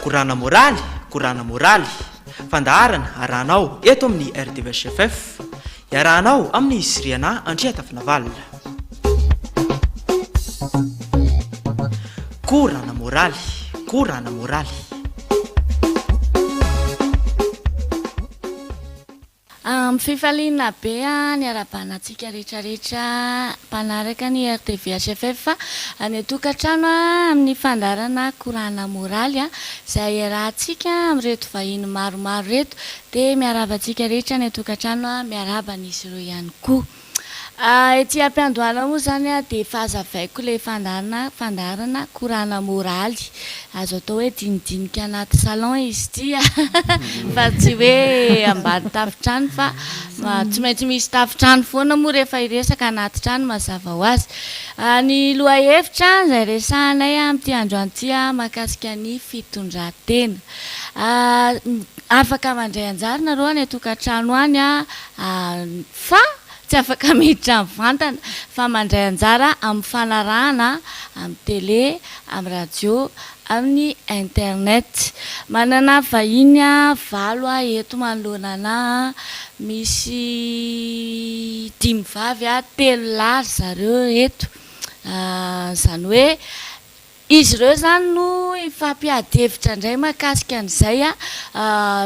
korana moraly fandaharana arahanao eto amin'ny RDVHFF iarahanao amin'ny Siriana Andriatafinavalla. Korana moraly Fifaliana be ny arabanantsika rehetrarehetra mpanaraka ny RDVHFF any tokantrano amin'ny fandarana korana moraly izay iarahantsika amin'reto vahiny maromaro reto dia miarabantsika rehetra ny tokantrano miaraban'izy ireo ihany koa. Ety ampiandohana moa zany dia fahazavaiko ilay fandarana korana moraly azo atao hoe dinidinika anaty salon izy ity fa tsy hoe ambany tafitrano fa tsy maintsy misy tafitrano foana moa rehefa iresaka anaty trano mazava ho azy. Ny lohahevitra izay resahanay amin'ity androany ity mahakasika ny fitondran-tena. Afaka mandray anjara nareo any tokantrano any fa tsy afaka miditra mivantana fa mandray anjara amin'ny fanarahana amin'ny télé, amin'ny radio, amin'ny internet. Manana vahiny valo eto manoloana misy 5 vavy 3 lahy zareo eto. Zany hoe izy ireo zany no ifampiady-hevitra indray mahakasika an'izay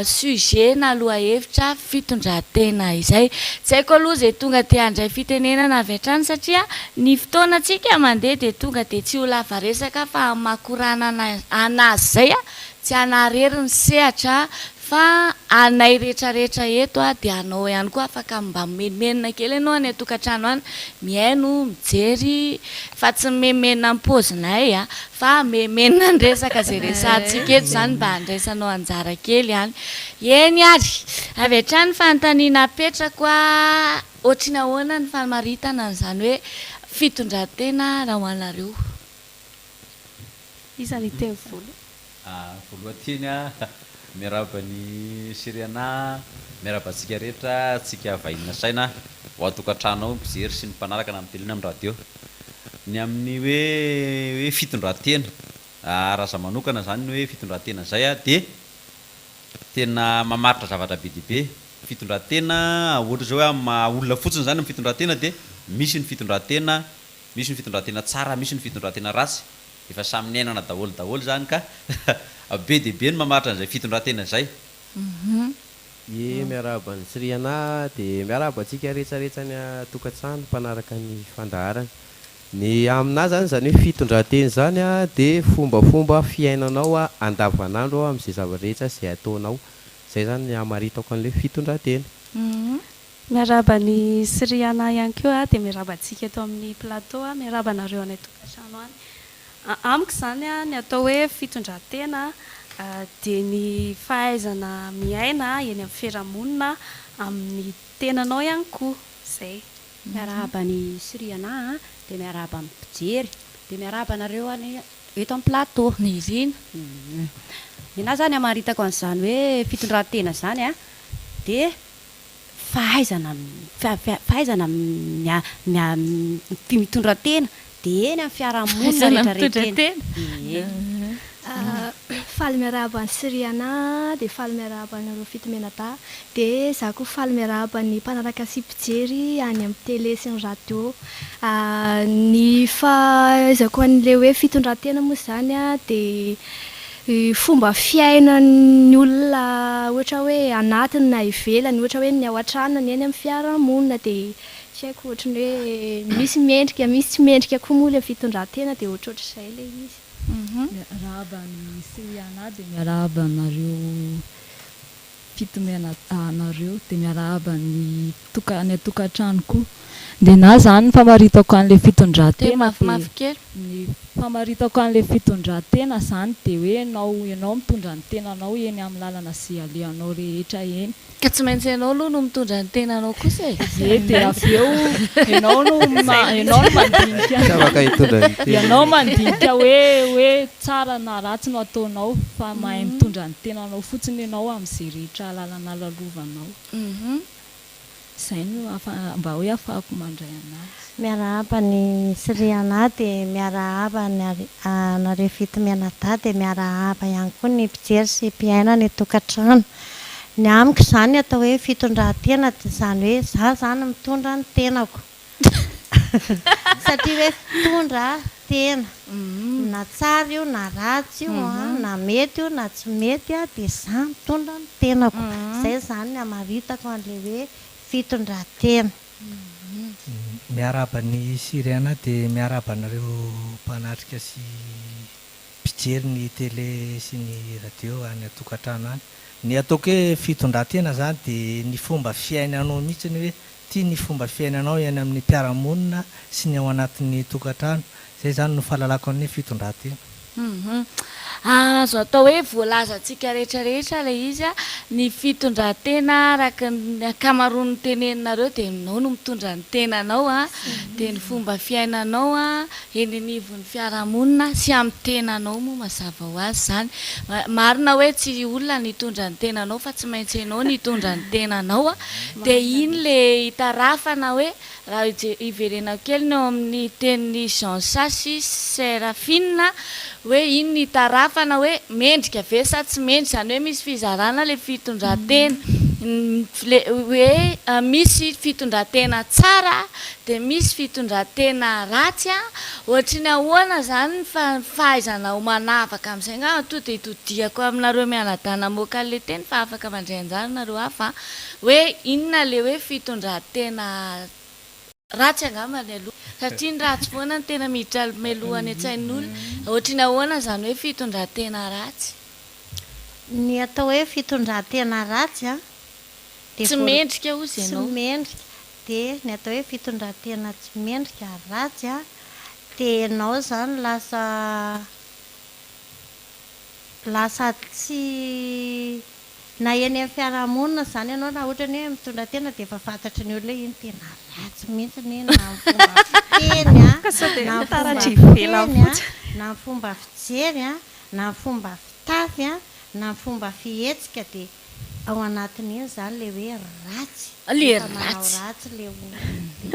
sujet na lohahevitra fitondran-tena izay. Tsy haiko aloha izay tonga dia handray fitenenana avy hatrany satria ny fotoanantsika mandeha dia tonga dia tsy ho lava resaka fa mahakorana anazy izay tsy hanarery ny sehatra fa anay rehetrarehetra eto dia anao ihany koa afaka mba menomenina kely ianao any tokantrano any mihaino mijery fa tsy memenina ny paozinay fa memenina ny resaka izay resahantsika eto zany mba handraisanao anjara kely any. Eny ary avy hatrany fanontaniana apetrako ohatriny ahoana ny famaritana izany hoe fitondran-tena raha ho anareo. Isan'ny teny volo. Voalohany miarabany Siriana, miarabantsika rehetra, tsika vahiny saina ho atokantrano mpijery sy ny mpanaraka na amin'ny télé amin'ny radio. Ny amin'ny hoe fitondran-tena raha za manokana zany ny hoe fitondran-tena zay dia tena mamaritra zavatra be dia be. Fitondran-tena ohatra zao olona fotsiny zany amin'ny fitondran-tena dia misy ny fitondran-tena tsara, misy ny fitondran-tena ratsy. Efa samy nenana daholo zany ka be dia be ny mamaritra an'izay fitondran-tena izay. Miarabany Siriana dia miarabantsika rehetrarehetra ny tokantrano mpanaraka ny fandaharana. Ny aminahy zany hoe fitondran-tena zany dia fombafomba fiainanao andavanandro amin'izay zava-rehetra izay ataonao. Izay zany ny hamaritako an'ilay fitondran-tena. Miarabany Siriana ihany koa dia miarabantsika eto amin'ny plateau miarabanareo any tokantrano any. Amiko zany ny atao hoe fitondran-tena dia ny fahaizana miaina eny amin'ny fiarahamonina amin'ny tenanao ihany koa izay. Miarabany Siriana dia miaraba amin'ny mpijery dia miarabanareo any eto amin'ny plateau. Ny rina Ninahy zany hamaritako an'izany hoe fitondran-tena zany dia fahaizana mitondran-tena dia eny amin'ny fiarahamonina rehetrarehetra. Faly miarabany Siriana dia faly miaraban'ireo fitomena-ta dia za koa faly miarabany mpanaraka sy mpijery any amin'ny télé sy ny radio. Ny fahaizako an'ilay hoe fitondran-tena moa zany dia fomba fiainan'ny olona ohatra hoe anatiny na ivelany, ohatra hoe ny ao an-trano ny eny amin'ny fiarahamonina dia tsy haiko ohatrany hoe misy mendrika misy tsy mendrika koa moa ilay fitondran-tena dia ohatrohatr'izay ilay izy. Miarabany Siriana dia miarabanareo fitomenanareo dia miarabany tokantrano koa. Dia na zany famaritako an'ilay fitondran-tena ny famaritako an'ilay fitondran-tena zany dia hoe ianao mitondra ny tenanao eny amin'ny lalana sy alehanao rehetra eny. Ka tsy maintsy ianao aloha no mitondra ny tenanao kosa dia avy eo ianao no mandinika ianao mandinika hoe tsara na ratsy no ataonao fa mahay mitondra ny tenanao fotsiny ianao amin'izay rehetra lalana lalovanao. Izay no mba hoe afahako mandray anazy. miarahaba ny siriana dia miarahaba nareo fito mianadahy dia miarahaba ihany koa ny mpijery sy mpiaina ny tokantrano. Ny amiko izany atao hoe fitondran-tena dia izany hoe izaho izany mitondra ny tenako satria hoe fitondra tena na tsara io na ratsy io na mety io na tsy mety dia izaho mitondra ny tenako. Izay izany ny hamaritako an'ilay hoe fitondran-tena. Miarahaba ny siriana dia miarahaba anareo mpanatrika sy mpijery ny télé sy ny radio any atokantrano any. Ny ataoko hoe fitondran-tena zany dia ny fomba fiainanao mihitsy ny hoe tia ny fomba fiainanao eny amin'ny mpiara-monina sy ny ao anatin'ny tokantrano. Zay zany no fahalalako ny fitondran-tena. Azo atao hoe voalazantsika rehetrarehetra ilay izy ny fitondran-tena araka ny akamaroany teneninareo dia nao no mitondra ny tenanao dia ny fomba fiainanao eny anivon'ny fiarahamonina sy amin'ny tenanao moa mazava ho azy izany. Marina hoe tsy olona nitondra ny tenanao fa tsy maintsy ianao nitondra ny tenanao dia iny le hitarafana hoe raha iverenao kely ny ao amin'ny tenin'ny Jean Sasy Serafina hoe iny ny tarafana hoe mendrika ve sa tsy mendrika, izany hoe misy fizarana le fitondran-tena hoe misy fitondran-tena tsara dia misy fitondran-tena ratsy ohatra ny ahoana izany fahaizanao manavaka amin'izay nga to dia itodiako aminareo mianadahy namoaka le teny fa afaka mandray anjara nareo hafa hoe inona le hoe fitondran-tena ratsy angambany aloha satria ny ratsy foana ny tena miditra melohany an-tsain'olona. Ohatra ny ahoana izany hoe fitondran-tena ratsy? Ny atao hoe fitondran-tena ratsy tsy mendrika ozy ianao. Tsy mendrika dia ny atao hoe fitondran-tena tsy mendrika ratsy dia ianao zany lasa tsy na eny amin'ny fiarahamonina izany ianao na ohatra ny hoe mitondra tena dia efa fantatry ny olona iny tena ratsy mihitsy ny na ny fomba fijery na ny fomba fitafy na ny fomba fihetsika dia ao anatin'iny izany le hoe ratsy. Le ratsy le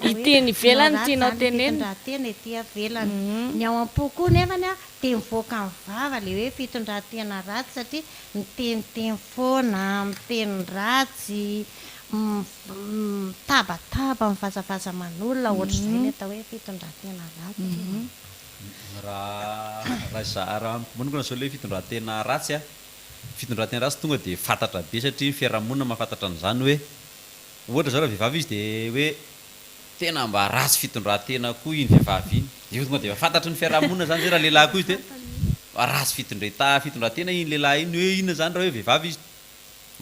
iteny ivelany tianao tenena tena ety ivelany. Ny ao am-po koa nefany dia mivoaka amin'ny vava le hoe fitondran-tena ratsy satria miteniteny foana, miteny ratsy, mitabataba, mivazavaza man'olona ohatr'izay ny atao hoe fitondran-tena ratsy. Raha manokana zao le fitondran-tena ratsy fitondran-tena ratsy tonga dia fantatra be satria ny fiarahamonina mahafantatra an'izany hoe ohatra zao raha vehivavy izy dia hoe tena mba ratsy fitondran-tena koa iny vehivavy iny io tonga dia fantatra ny fiarahamonina zany raha lehilahy koa izy dia ratsy fitondran-tena iny lehilahy iny hoe inona zany raha hoe vehivavy izy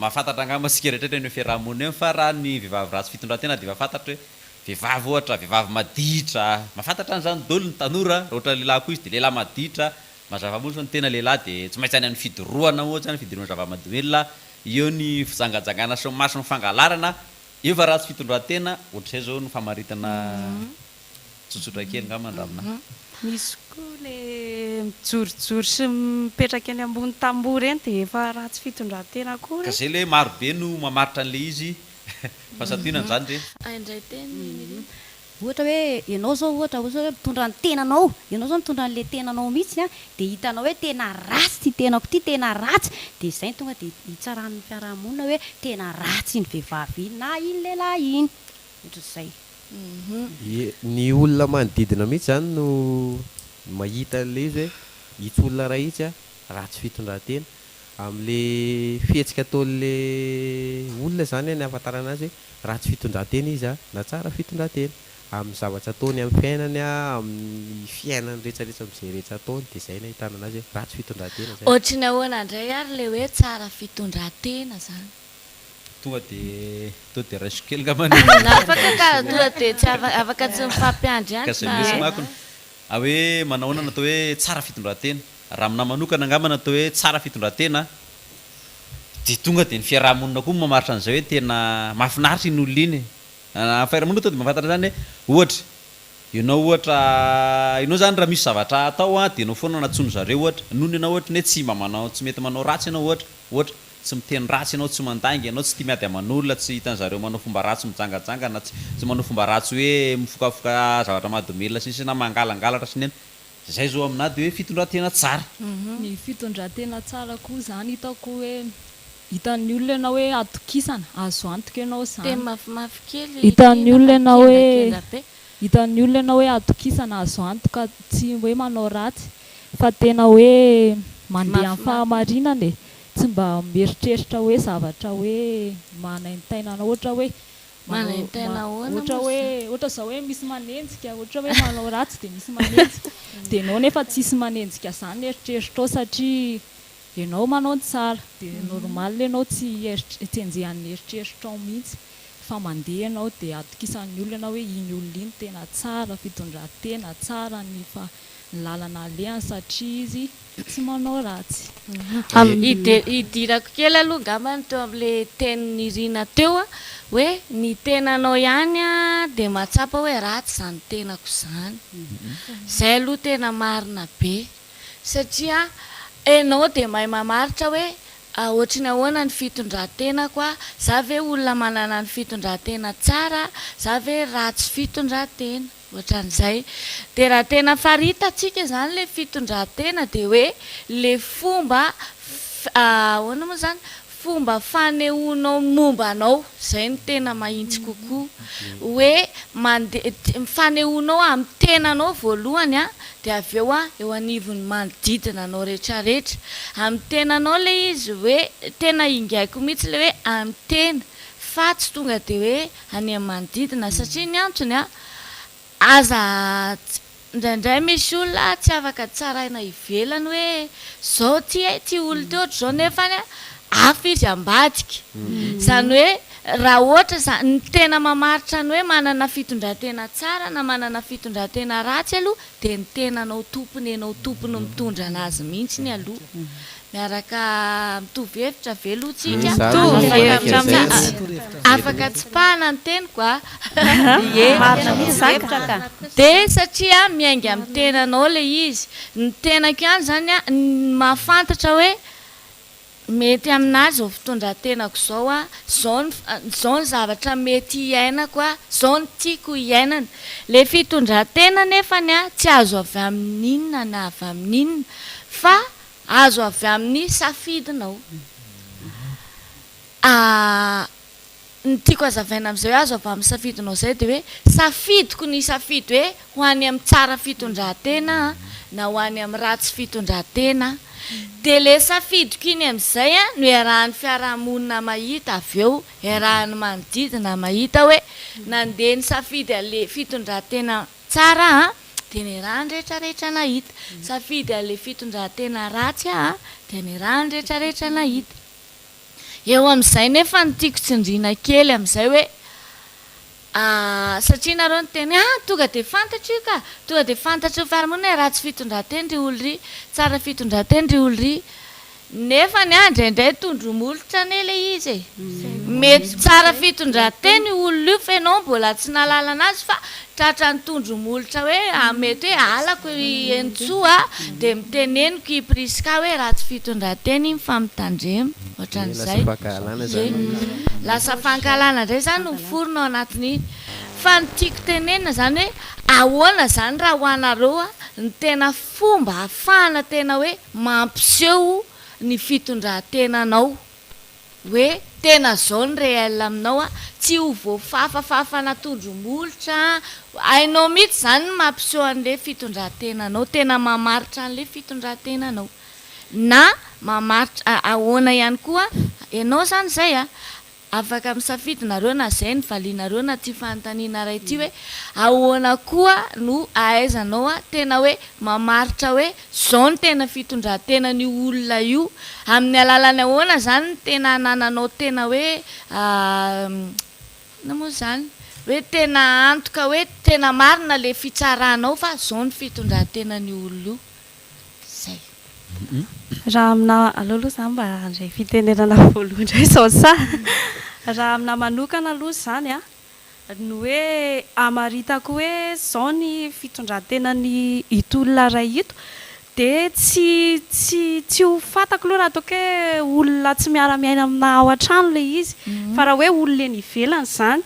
mahafantatra angamba sika rehetraretra ny fiarahamonina eny fa raha ny vehivavy ratsy fitondran-tena dia fantatra hoe vehivavy ohatra vehivavy maditra mahafantatra an'izany dolo ny tanora raha ohatra lehilahy koa izy dia lehilahy maditra mazava moa fa ny tena lehilahy dia tsy maintsy any amin'ny fidorohana ohatra ny fidorohana zava-mahadomelona eo ny fizangajangana sy maso ny fangalarana eo fa ratsy fitondran-tena ohatr'izay zao ny famaritana tsotsotra kely nga mandramina. Misy koa le mijorojoro sy mipetraka eny ambony tamboho eny dia efa ratsy fitondran-tena koa ka zay le marobe no mamaritra an'le izy fa satinana zany re indray teny ohatra hoe ianao zao ohatra hoe mitondra ny tenanao, ianao zao mitondra n'le tenanao mihitsy dia hitanao hoe tena ratsy ty tenako ty tena ratsy dia izay tonga dia hitsaran'ny fiarahamonina hoe tena ratsy iny vehivavy iny na iny lehilahy iny ohatr'izay. Ny olona manodidina mihitsy zany no mahita le izy hoe itsy olona raha itsy ratsy fitondran-tena amin'le fihetsika ataon'le olona zany ny ahafantarana azy hoe ratsy fitondran-tena izy na tsara fitondran-tena amin'ny zavatra ataony amin'ny fiainany amin'ny fiainany rehetrarehetra amin'izay rehetra ataony dia izay no ahitana anazy hoe ratsy fitondran-tena. Ohatra ny ahoana indray ary le hoe tsara fitondran-tena zany tonga dia to dia raiso kely ngamany tonga dia tsy afaka tsy mifampiandry ihany ka misy makony hoe manahoana natao hoe tsara fitondran-tena raha amina manokana angamba natao hoe tsara fitondran-tena dia tonga dia ny fiarahamonina koa mamaritra an'izay hoe tena mahafinaritra iny olona iny fiarahamonina to dia mahafantatra zany hoe ohatra ianao zany raha misy zavatra atao dia ianao foana natsony zareo ohatra nohony ianao ohatra ny hoe tsy mety manao ratsy ianao ohatra tsy miteny ratsy ianao tsy mandangy ianao tsy tia miady aman'olona tsy hitan'zareo manao fomba ratsy mijangajangana tsy manao fomba ratsy hoe mifokafoka zavatra mahadomelona sisy na mangalangalatra sy neny zay zo amina de hoe fitondratena tsara ny fitondratena tsara koa zany hitako hoe hitan'ny olona ianao hoe atokisana azo antoka ianao zany hitan'ny olona ianao hoe hitan'ny olona ianao hoe atokisana azo antoka tsy hoe manao ratsy fa tena hoe mandeha amin'ny fahamarinana tsy mba mieritreritra hoe zavatra hoe manaintainana ohatra hoe ohatra zao hoe misy manenjika ohatra hoe manao ratsy de misy manenjika de ianao nefa tsisy manenjika zany eritreritranao satria ianao manao tsara de normal ianao tsy enjehan'ny eritreritranao mihitsy fa mandeha ianao de atokisan'ny olona ianao hoe iny olona iny tena tsara fitondratena tsara ny fa ny lalana alehany satria izy tsy manao ratsy. Idirako kely aloha ngambany teo amin'le tenin'ny Irina teo hoe ny tenanao ihany de mahatsapa hoe ratsy zany tenako zany. Zay aloha tena marina be satria enao de mahay mamaritra hoe ohatriny ahoana ny fitondrantenako za ve olona manana ny fitondratena tsara za ve ratsy fitondratena ohatran'izay de raha tena faritatsika zany le fitondratena de hoe le fomba ahoana moa zany fomba fanehoanao momba anao zay no tena mahintsy kokoa hoe fanehoanao amin'ny tenanao voalohany de avy eo anivony manodidina anao rehetrarehetra amin'ny tenanao le izy hoe tena ingaiko mihitsy le hoe amin'ny tena fa tsy tonga de hoe any amin'ny manodidina satria ny antony aza indraindray misy olona tsy afaka tsaraina ivelany hoe zao ty olo ty ohatra zao nefany hafa izy ambadika zany hoe raha ohatra ny tena mamaritra ny hoe manana fitondratena tsara na manana fitondratena ratsy aloha de ny tenanao tompony ianao tompony mitondra anazy mihitsy ny aloha miaraka mitovy hevitra velotsika afaka tsipahana ny teniko de satria miainga amin'ny tenanao le izy ny tenako ihany zany mahafantatra hoe mety aminazy zao fitondrantenako zao zao ny zavatra mety hiainako zao ny tiako hiainana le fitondrantena nefany tsy azo avy amin'inona na avy amin'inona fa azo avy amin'ny safidinao ny tiako azavaina amin'izay hoe azo avy amin'ny safidinao zay de hoe safidiko ny safidy hoe ho any amin'ny tsara fitondrantena na ho any amin'ny ratsy fitondrantena de le safidiko iny amin'izay no iarahan'ny fiarahamonina mahita avy eo iarahan'ny manodidina mahita hoe nandeha ny safidy ale fitondrantena tsara de ny raha ny rehetrarehetra nahita safidy ale fitondratena ratsy de ny raha ny rehetrarehetra nahita eo amin'izay nefa ny tiako tsindriana kely amin'izay hoe satria nareo ny teny tonga de fantatro io ka tonga de fantatro fiarahamonina hoe ratsy fitondratena ry olo ry tsara fitondratena ry olo ry nefa ny indraindray tondromolotra ane le izy mety tsara fitondratena io olo io fa ianao mbola tsy nahalala azy fa tratra ny tondromolotra hoe mety hoe alako entsoa de miteneniko ipriska hoe ratsy fitondratena iny fa mitandremo ohatran'izay lasa fankalana indray zany no miforona ao anatin'iny fa ny tiako tenenina zany hoe ahoana zany raha ho anareo ny tena fomba ahafahana tena hoe mampiseho ny fitondrantenanao hoe tena zao ny réel aminao tsy ho voafafafafana tondromolotra ainao mihitsy zany ny mampiseho an'le fitondrantenanao tena mamaritra an'le fitondrantenanao na mamaritra ahoana ihany koa ianao zany zay afaka misafidinareo na zay ny valinareo na ty fanontaniana ray ty hoe ahoana koa no ahaizanao tena hoe mamaritra hoe zao ny tena fitondrantenany olona io amin'ny alalany ahoana zany ny tena nananao tena hoe na moa zany hoe tena antoka hoe tena marina le fitsaranao fa zao ny fitondrantenany olona io zay raha amina aloaloha zany mba andray fitenenana voalohany indray zao sa raha amina manokana aloha zany no hoe amaritako hoe zao ny fitondrantenany itolona ray ito dia tsy ho fantako aloha raha ataoko hoe olona tsy miara-miaina amina ao an-trano ilay izy fa raha hoe olona eny ivelany izany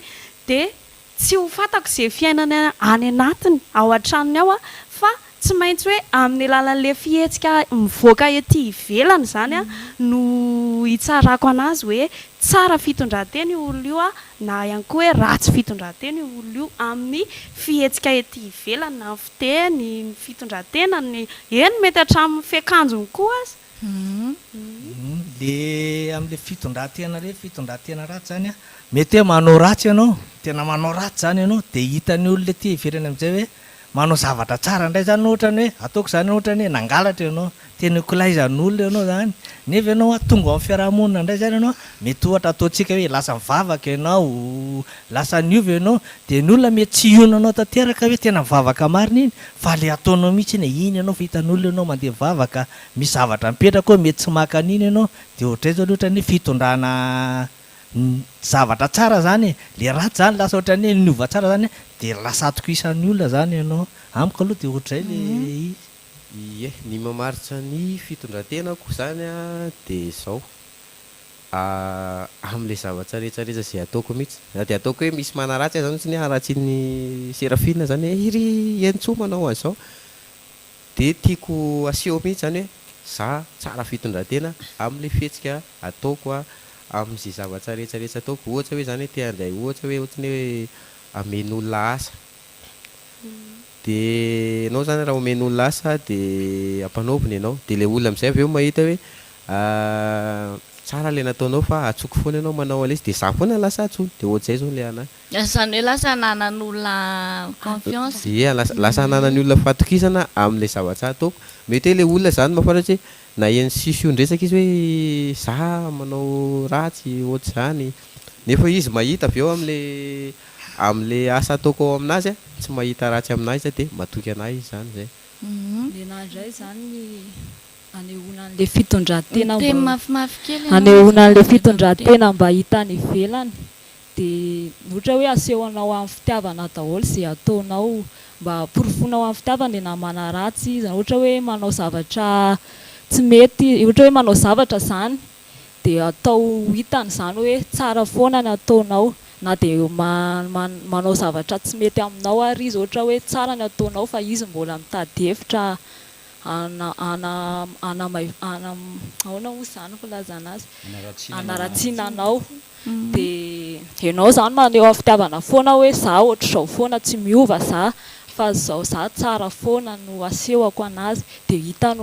dia tsy ho fantako izay fiainana any anatiny ao an-tranony ao fa tsy maintsy hoe amin'ny alalan'ilay fihetsika mivoaka ety ivelany izany no hitsarako anazy hoe tsara fitondran-tena io olona io na ihany koa hoe ratsy fitondran-tena io olona io amin'ny fihetsika ety ivelany na ny fiteny ny fitondran-tena ny eny mety hatramin'ny fiakanjony koa azy le amin'le fitondran-tena re fitondran-tena ratsy zany mety hoe manao ratsy ianao tena manao ratsy zany ianao dia hitan'ny olona ety ivelany amin'izay hoe manao zavatra tsara indray zany ohatrany hoe ataoko zany ohatrany hoe nangalatra ianao teny kolaizan'ny olona ianao zany nefa ianao tonga amin'ny fiarahamonina indray zany ianao mety ohatra ataontsika hoe lasa mivavaka ianao lasa niova ianao dia ny olona mety tsy ionanao tanteraka hoe tena mivavaka marina iny fa le ataonao mihitsy iny iny ianao fa hitan'ny olona ianao mandeha mivavaka misy zavatra mipetraka hoe mety tsy maka an'iny ianao dia ohatray zany ohatrany hoe fitondrana zavatra tsara zany le ratsy zany lasa ohatrany hoe niova tsara zany dia lasa atoko isan'ny olona zany ianao amiko aloha dia ohatray le ie ny mamaritra ny fitondran-tenako zany dia zao amin'ilay zavatra rehetrarehetra izay ataoko mihitsy na dia ataoko hoe misy manaratsy zany tsy ny haratsian'ny serafina zany hoe iry entsoa manao an'izao dia tiako aseho mihitsy zany hoe za tsara fitondran-tena amin'ilay fihetsika ataoko amin'izay zavatra rehetrarehetra ataoko ohatra hoe zany hoe te handray ohatra hoe ohatrany hoe amen'olona asa dia ianao zany raha omen'olona asa dia ampanaoviny ianao dia ilay olona amin'izay avy eo mahita hoe tsara ilay nataonao fa atsoko foana ianao manao alay izy dia za foana lasa atsoiny dia ohatr'izay zao ilay anahy izany hoe lasa hananan'olona confiance ie lasa hananany olona fatokisana amin'ilay zavatra ataoko mety hoe ilay olona zany mahafantatry hoe na eny sisy ondresaka izy hoe za manao ratsy ohatr' izany nefa izy mahita avy eo amin'ilay asa ataoko ao aminazy tsy mahita ratsy aminazy dia matoky anahy izy zany zay le nandray zany anehoanan'le fitondran-tena mafimafy kely anehoanan'le fitondran-tena mba hitany ivelany dia ohatra hoe asehoanao amin'ny fitiavana daholo izay ataonao mba porofonao amin'ny fitiavana na mana ratsy izy ohatra hoe manao zavatra tsy mety ohatra hoe manao zavatra zany dia atao hitany zany hoe tsara foana ny ataonao na dia manao zavatra tsy mety aminao ary izy ohatra hoe tsara ny ataonao fa izy mbola mitady hevitra ahoana moa zany filazana azy anaratsiana anao dia ianao zany maneho fitiavana foana hoe za ohatr'izao foana tsy miova za fa zao za tsara foana no asehoko anazy dia hitany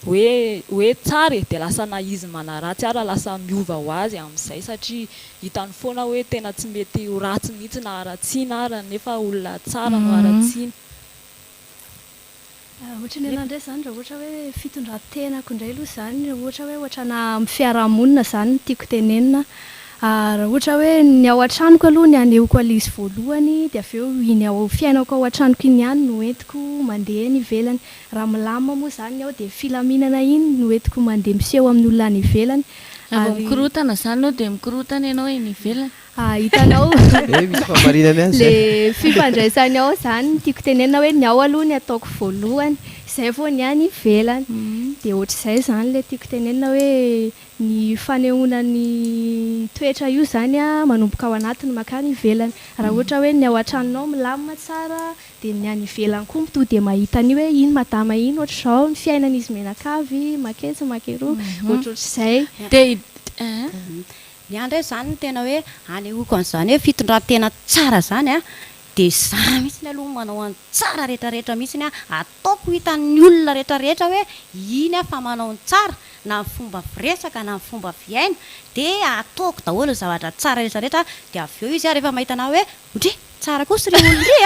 hoe tsara dia lasa na izy manaratsy ara lasa miova ho azy amin'izay satria hitany foana hoe tena tsy mety ho ratsy mihitsy na haratsiana ara nefa olona tsara no haratsiana ohatra ny anandray zany raha ohatra hoe fitondran-tenako indray aloha zany ohatra hoe ohatrana amin'ny fiarahamonina zany no tiako tenenina raha ohatra hoe ny ao an-tranoko aloha ny anehoko alay izy voalohany dia avy eo iny ao fiainako ao an-tranoko iny ihany no entiko mandeha ny ivelany raha milamina moa zany aho dia filaminana iny no entiko mandeha miseho amin'ny olona any ivelany mikorotana zany ao dia mikorotana ianao eny ivelany hitanao misy famarinany azy le fifandraisany ao zany tiako tenenina hoe ny ao aloha ny ataoko voalohany izay vao ny any ivelany dia ohatr'izay zany le tiako tenenina hoe ny fanehoanany toetra io zany manomboka ao anatiny makany ivelany raha ohatra hoe ny ao an-tranonao milamina tsara dia ny any ivelany koa mito dia mahitany hoe iny madama iny ohatr'izao ny fiainan'izy menakavy maketsy makeroa ohatr'ohatr'izay dia ny andray zany no tena hoe anehoko an'izany hoe fitondran-tena tsara zany dia za mihitsy ny aloha manao any tsara rehetrarehetra mihitsy ny ataoko hitan'ny olona rehetrarehetra hoe iny fa manao ny tsara na ny fomba firesaka na ny fomba fiaina dia ataoko daholo ny zavatra tsara rehetrarehetra dia avy eo izy rehefa mahita anahy hoe ondry tsara kosa ry olona ry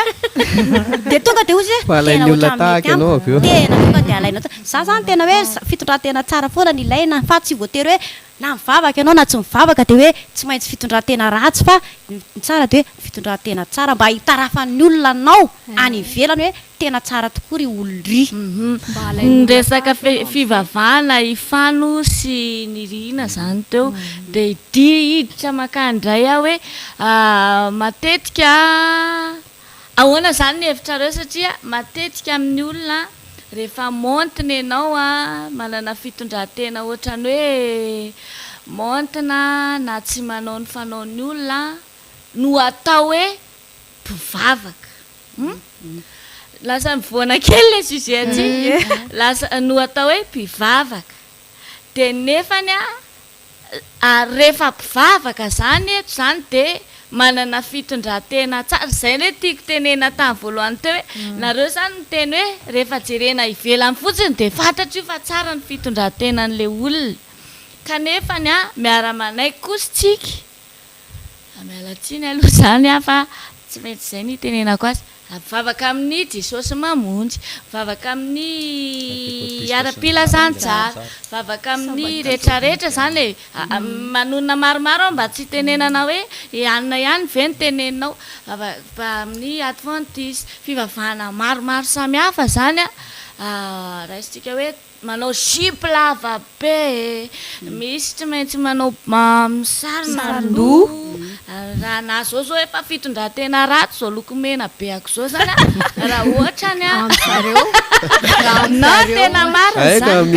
dia tonga dia ozy alain'ny olona tahaka ianao avy eo tena tonga dia alaina za zany tena hoe fitondran-tena tsara foana ny ilaina fa tsy voatery hoe na mivavaka ianao na tsy mivavaka dia hoe tsy maintsy fitondran-tena ratsy fa ny tsara dia hoe fitondran-tena tsara mba hitarafan'ny olona anao any ivelany hoe tena tsara tokoa ry olon-dry ny resaka fivavahana ifano sy ny rihana zany teo dia idia hiditra makandray aho hoe matetika ahoana zany ny hevitrareo satria matetika amin'ny olona rehefa montina ianao a manana fitondran-tena ohatrany hoe montina na tsy manao ny fanaon'ny olona no atao hoe mpivavaka lasa mivoana kely le sujet aty lasa no atao hoe mpivavaka de nefany a rehefa mpivavaka zany eto zany de manana fitondran-tena tsara zay le tiako tenena tamin'ny voalohany teo hoe nareo zany miteny hoe rehefa jerena ivelany fotsiny de fantatra io fa tsara ny fitondran-tenan'le olona kanefany a miara-manaiky kosa tsika mialatsiny aloha zany a fa tsy mety zay ny tenenako azy mivavaka amin'ny Jesosy mamonjy mivavaka amin'ny ara-pilazantsara mivavaka amin'ny rehetrarehetra zany manonona maromaro mba tsy tenenana hoe anina ihany ve ny teneninao amin'ny adventiste fivavahana maromaro samihafa zany a raisitsika hoe manao jipe lava be misy tsy maintsy manao saronarondò raha na zao zao efa fitondran-tena ratsy zao lokomena be ako zao zany raha ohatrany na tena mariny zany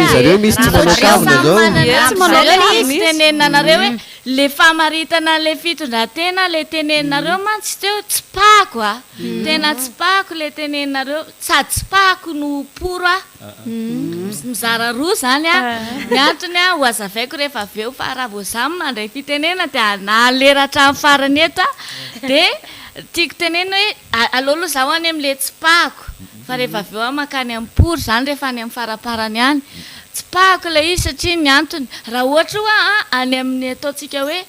tenenina nareo hoe le famaritana le fitondran-tena le teneninareo mantsy teo tsy pako tena tsy pako le teneninareo sady tsy pako no poro mizara roa zany ny antony ho azavaiko rehefa aveo fa raha voazamy mandray fitenena de naleratra amin'ny farany eto de tiako tenena hoe alohaloha zaho any amin'le tsy pako fa rehefa aveo makany amin'ny poro zany rehefa any amin'ny faraparany any tsy pako le izy satria ny antony raha ohatra hoa any amin'ny ataontsika hoe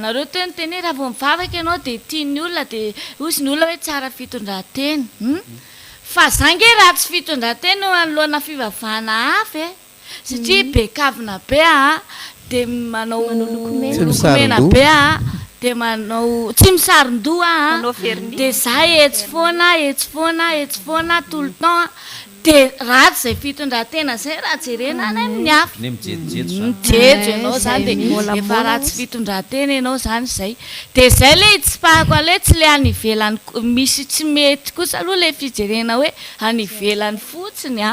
nareo teo ny teny raha vao mivavaka ianao de tian'ny olona de ozy ny olona hoe tsara fitondran-tena fa zange raha tsy fitondran-tena anoloana fivavahana hafa satria be kavina be de manao lokomena be de manao tsy misaron-doha de za etsy foana tout le temps de ratsy zay fitondran-tena zay raha jerena any amin'ny hafa mijejo ianao zany de efa ratsy fitondran-tena ianao zany zay de zay le tsy pahako ale tsy le any ivelany misy tsy mety kosa aloha le fijerena hoe any ivelany fotsiny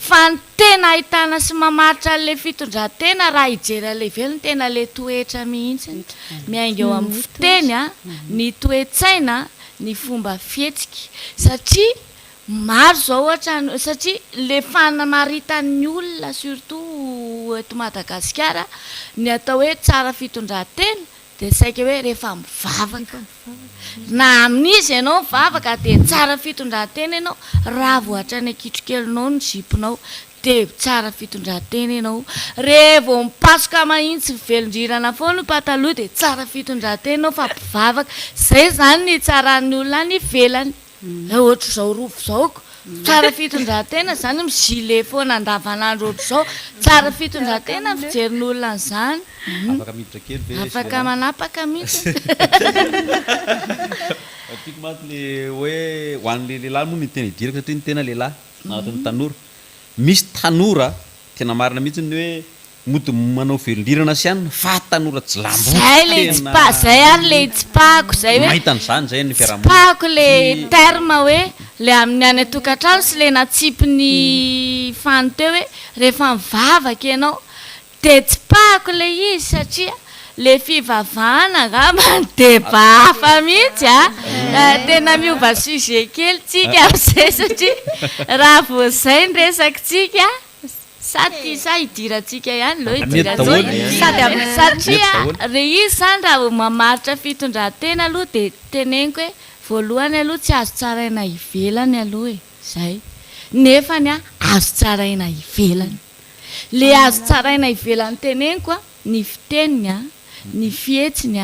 fa ny tena ahitana sy mamaritra le fitondran-tena raha hijery le ivelany tena le toetra mihitsy miainga eo amin'ny fiteny ny toe-tsaina ny fomba fihetsika satria maro zao ohatra satria le fanamaritan'ny olona surtout eto Madagasikara ny atao hoe tsara fitondran-tena de saika hoe rehefa mivavaka na amin'izy ianao mivavaka de tsara fitondran-tena ianao raha voatra ny akitrokelinao ny jiponao de tsara fitondran-tena ianao rehefa mipasoka mahitsy velondrirana foana pataloha de tsara fitondran-tena ianao fa mpivavaka zay zany ny tsaran'ny olona any ivelany ohatra zao rovo zaoko tsara fitondran-tena zany mizile foana andavanandro ohatra zao tsara fitondran-tena fijerin'olona zany afaka manapaka mihitsy tiako maty le hoe ho an'le lehilahy moa ny tena idiraka satria ny tena lehilahy anatin'ny tanora misy tanora tena marina mihitsy ny hoe mody manao velondrirana sy any fa tanora tsy zay ary le tsy pako zay hoe mahitan'izany zay ny fiarahamonina tsy pako le terme hoe le amin'ny any atokantrano sy le natsipiny fany teo hoe rehefa mivavaka ianao de tsy pako le izy satria le fivavahana angamba deba hafa mihitsy tena miova sujet kely tsika amin'izay satria raha vo zay ny resaka tsika sady sa hidirantsika ihany lo satria re izy zany raha vo mamaritra fitondran-tena aloha de teneniko hoe voalohany aloha tsy azo tsaraina ivelany aloha zay nefany azo tsaraina ivelany le azo tsaraina ivelany teneniko ny fiteniny ny fihetsiny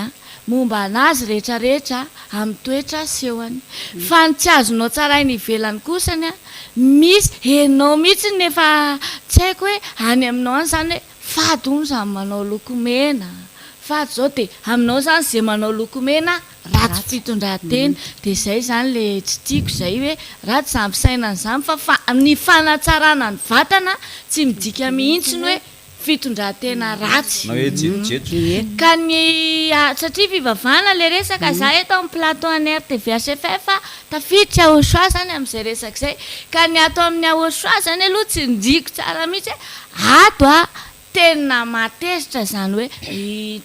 momba anazy rehetrarehetra amin'ny toetra sehoany fa ny tsy azonao tsaraina ivelany kosany misy enao mihitsy nefa tsy haiko hoe any aminao any zany hoe fady ono zany manao lokomena fady zao de aminao zany zay manao lokomena ratsy fitondran-tena de zay zany le tsy tiako zay hoe ratsy zampisainany zany fa ny fanatsarana ny vatana tsy midika mihitsy ny hoe fitondratena ratsy na hoe jejojejo ka ny satria fivavahana le resaka za eto amin'ny plateau any RTV HFF tafiditra Aochoa zany amin'izay resaka izay ka ny ato amin'ny Aochoa zany aloha tsy ndiko tsara mihitsy ato tena matezitra zany hoe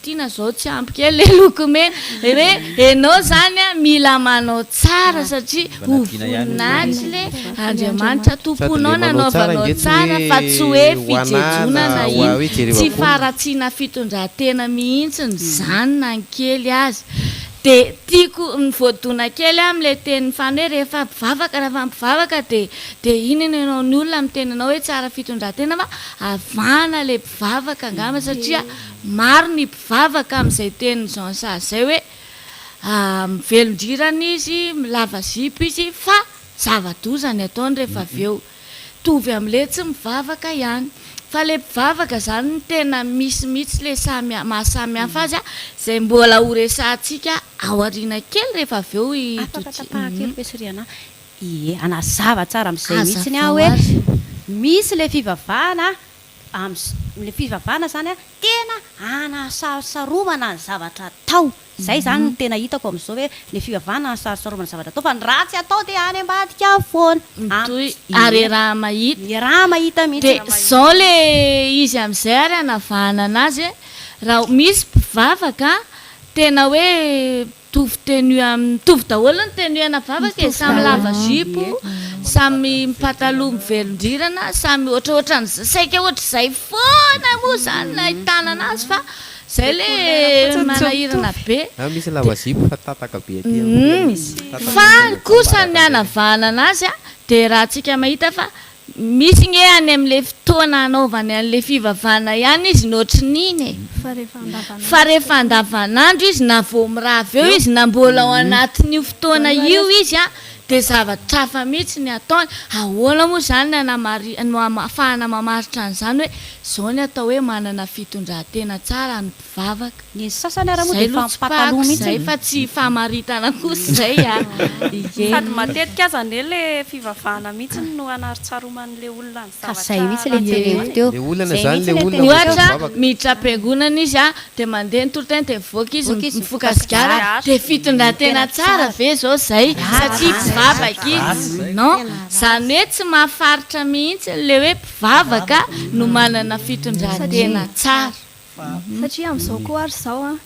tiana zao tsy ampy kely le lokomena hoe enao zany mila manao tsara satria ho voninahitsy le Andriamanitra tomponao nanaovanao tsara fa tsy hoe fijejonana iny tsy faratsiana fitondratena mihitsiny zany na ny kely azy de tiako ny voadona kely amin'ilay teny fany hoe rehefa mpivavaka de inona ianao ny olona mitenanao hoe tsara fitondratena fa avana le mpivavaka angamba satria maro ny mpivavaka amin'izay teny Jean Sas zay hoe mivelondrirana izy milava zipo izy fa zava-dozany ataony rehefa avy eo tovy amin'le tsy mivavaka ihany fa le mpivavaka zany ny tena misy mihitsy le mahasamy hafa azy zay mbola ho resantsika ao ariana kely rehefa avy eo kely pesiriana anazava tsara amin'izay mihitsiny hoe misy le fivavahana le fivavahana zany tena anasarosaromana ny zavatra atao zay zany ny tena hitako amin'izao hoe le fivavahana anasarosaromana ny zavatra atao fa ny ratsy atao dia any ambadika foana ary raha mahita mihitsy de zao le izy amin'izay ary anavahana anazy raha misy mpivavaka tena hoe mitovy daholo ny tenuana vavaka e samy lava zipo samy pataloha mivelondrirana samy ohatraohatrany saika ohatr'izay foana moa zany ahitana anazy fa zay le manahirana be misy lava zipo fa tataka be fa kosa ny anavahana anazy de raha tsika mahita fa misy nge any amin'le fotoana anaovany an'le fivavahana ihany izy nohatrin'iny fa rehefa andavanandro izy na vao mirava eo izy na mbola ao anatin'io fotoana io izy de zavatra hafa mihitsy ny ataony ahoana moa zany ahafahana mamaritra an'izany hoe zao ny atao hoe manana fitondratena tsara ny mpivavaka ny sasany ara moa de fampataloha mihitsy fa tsy fahamaritana kosa zay sady matetika aza ane le fivavahana mihitsy no anarotsaroman'le olona ny zavatra mihitsy le jereko teo le olana zany le olona ohatra miditra am-piangonana izy de mandeha ny toloteny de mivoaka izy mifoka sigara de fitondratena tsara ve zao zay satria mpivavaka izy non zany hoe tsy mahafaritra mihitsy le hoe mpivavaka no manana fitondratena tsara satria amin'izao koa ary zao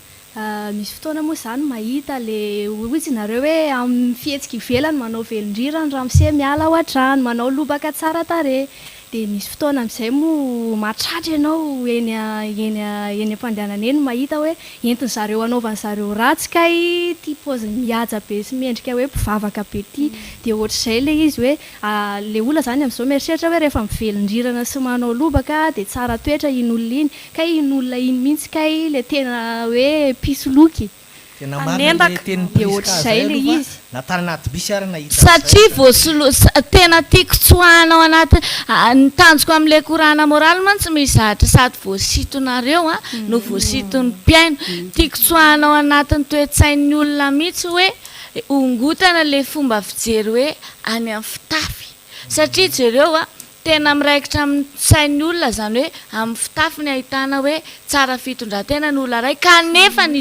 misy fotoana moa zany mahita le ozy nareo hoe amin'ny fihetsika ivelany manao velondrirany ramose miala ao an-trano manao lobaka tsara tare de misy fotoana amin'izay moa mahatratra ianao eny am-pandehanana eny mahita hoe entiny zareo anaovany zareo ratsy kay ty paozy mihaja be sy miendrika hoe mpivavaka be ty de ohatr'izay le izy hoe le olona zany amin'izao mieritreritra hoe rehefa mivelondrirana sy manao lobaka de tsara toetra iny olona iny kay iny olona iny mihitsy kay le tena hoe pisoloky tena marina le teny ohatr'izay le izy nataranaty bisy ary nahita satria tena tiako tsoahanao anaty nitanjoko amin'le korana moraly mantsy mizahatra sady voasitonareo no voasiton'ny mpiaino tiako tsoahanao anatin'ny toe-tsain'ny olona mihitsy hoe ongotana le fomba fijery hoe any amin'ny fitafy satria jereo tena miraikitra amin'ny sain'ny olona zany hoe amin'ny fitafiny ahitana hoe tsara fitondratena ny olona ray kanefa ny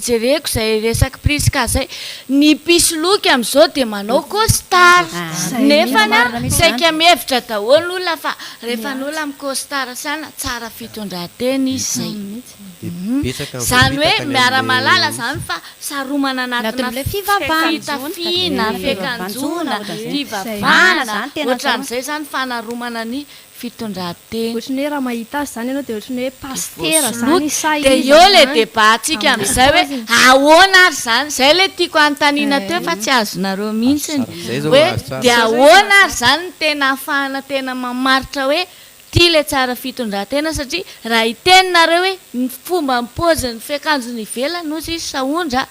jereko zay resaky priska zay ny pisoloky amin'izao de manao costara nefany saika mihevitra daholo ny olona fa rehefa ny olona amin'ny costara sana tsara fitondratena izy zay zany hoe miara-malala zany fa saromana anatina fitafiana fiakanjona fivavahana ohatran'izay zany fanaromana ny fitondratena ohatrany hoe raha mahita azy zany ianao de ohatrany hoe pastera zany de eo le débat-tsika amin'izay hoe ahoana ary zany zay le tiako anontaniana teo fa tsy azonareo mihitsiny hoe de ahoana ary zany ny tena ahafahana tena mamaritra hoe ty le tsara fitondratena satria raha iteninareo hoe ny fomba mipaozy ny fiakanjony ivelany ozy izy saondra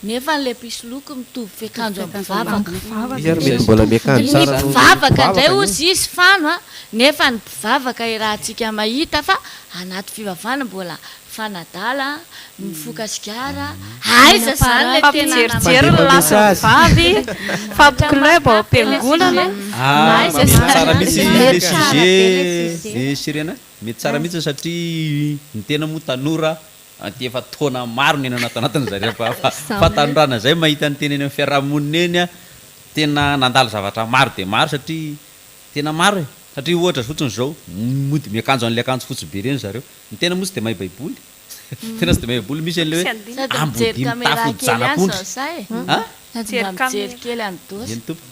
nefa n'le pisoloko mitovy fiakanjo amin'ny mivavaka izy ary mety mbola miakanjo tsara noho mivavaka indray mivavaka ozy izy fano a nefa ny mpivavaka rahantsika mahita fa anaty fivavahana mbola fanadala mifoka sigara aiza zany le tena jerijery lasa vavy fampiclub ao am-piangonana tsara mihitsy le sujet le siriana mety tsara mihitsy satria ny tena moa tanora ty efa taona maro ny eny anatanatiny zareo fa tanondrana zay mahita ny tena eny amin'ny fiarahamonina eny a tena nandalo zavatra maro de maro satria tena maro e satria ohatra fotsiny zao mody miakanjo an'le akanjo fotsy be reny zareo ny tena moa sy de mahay baiboly tena sy de mahay baiboly misy an'le hoe ambody mitafo janak'ondry mijery kely any dosy eny tompo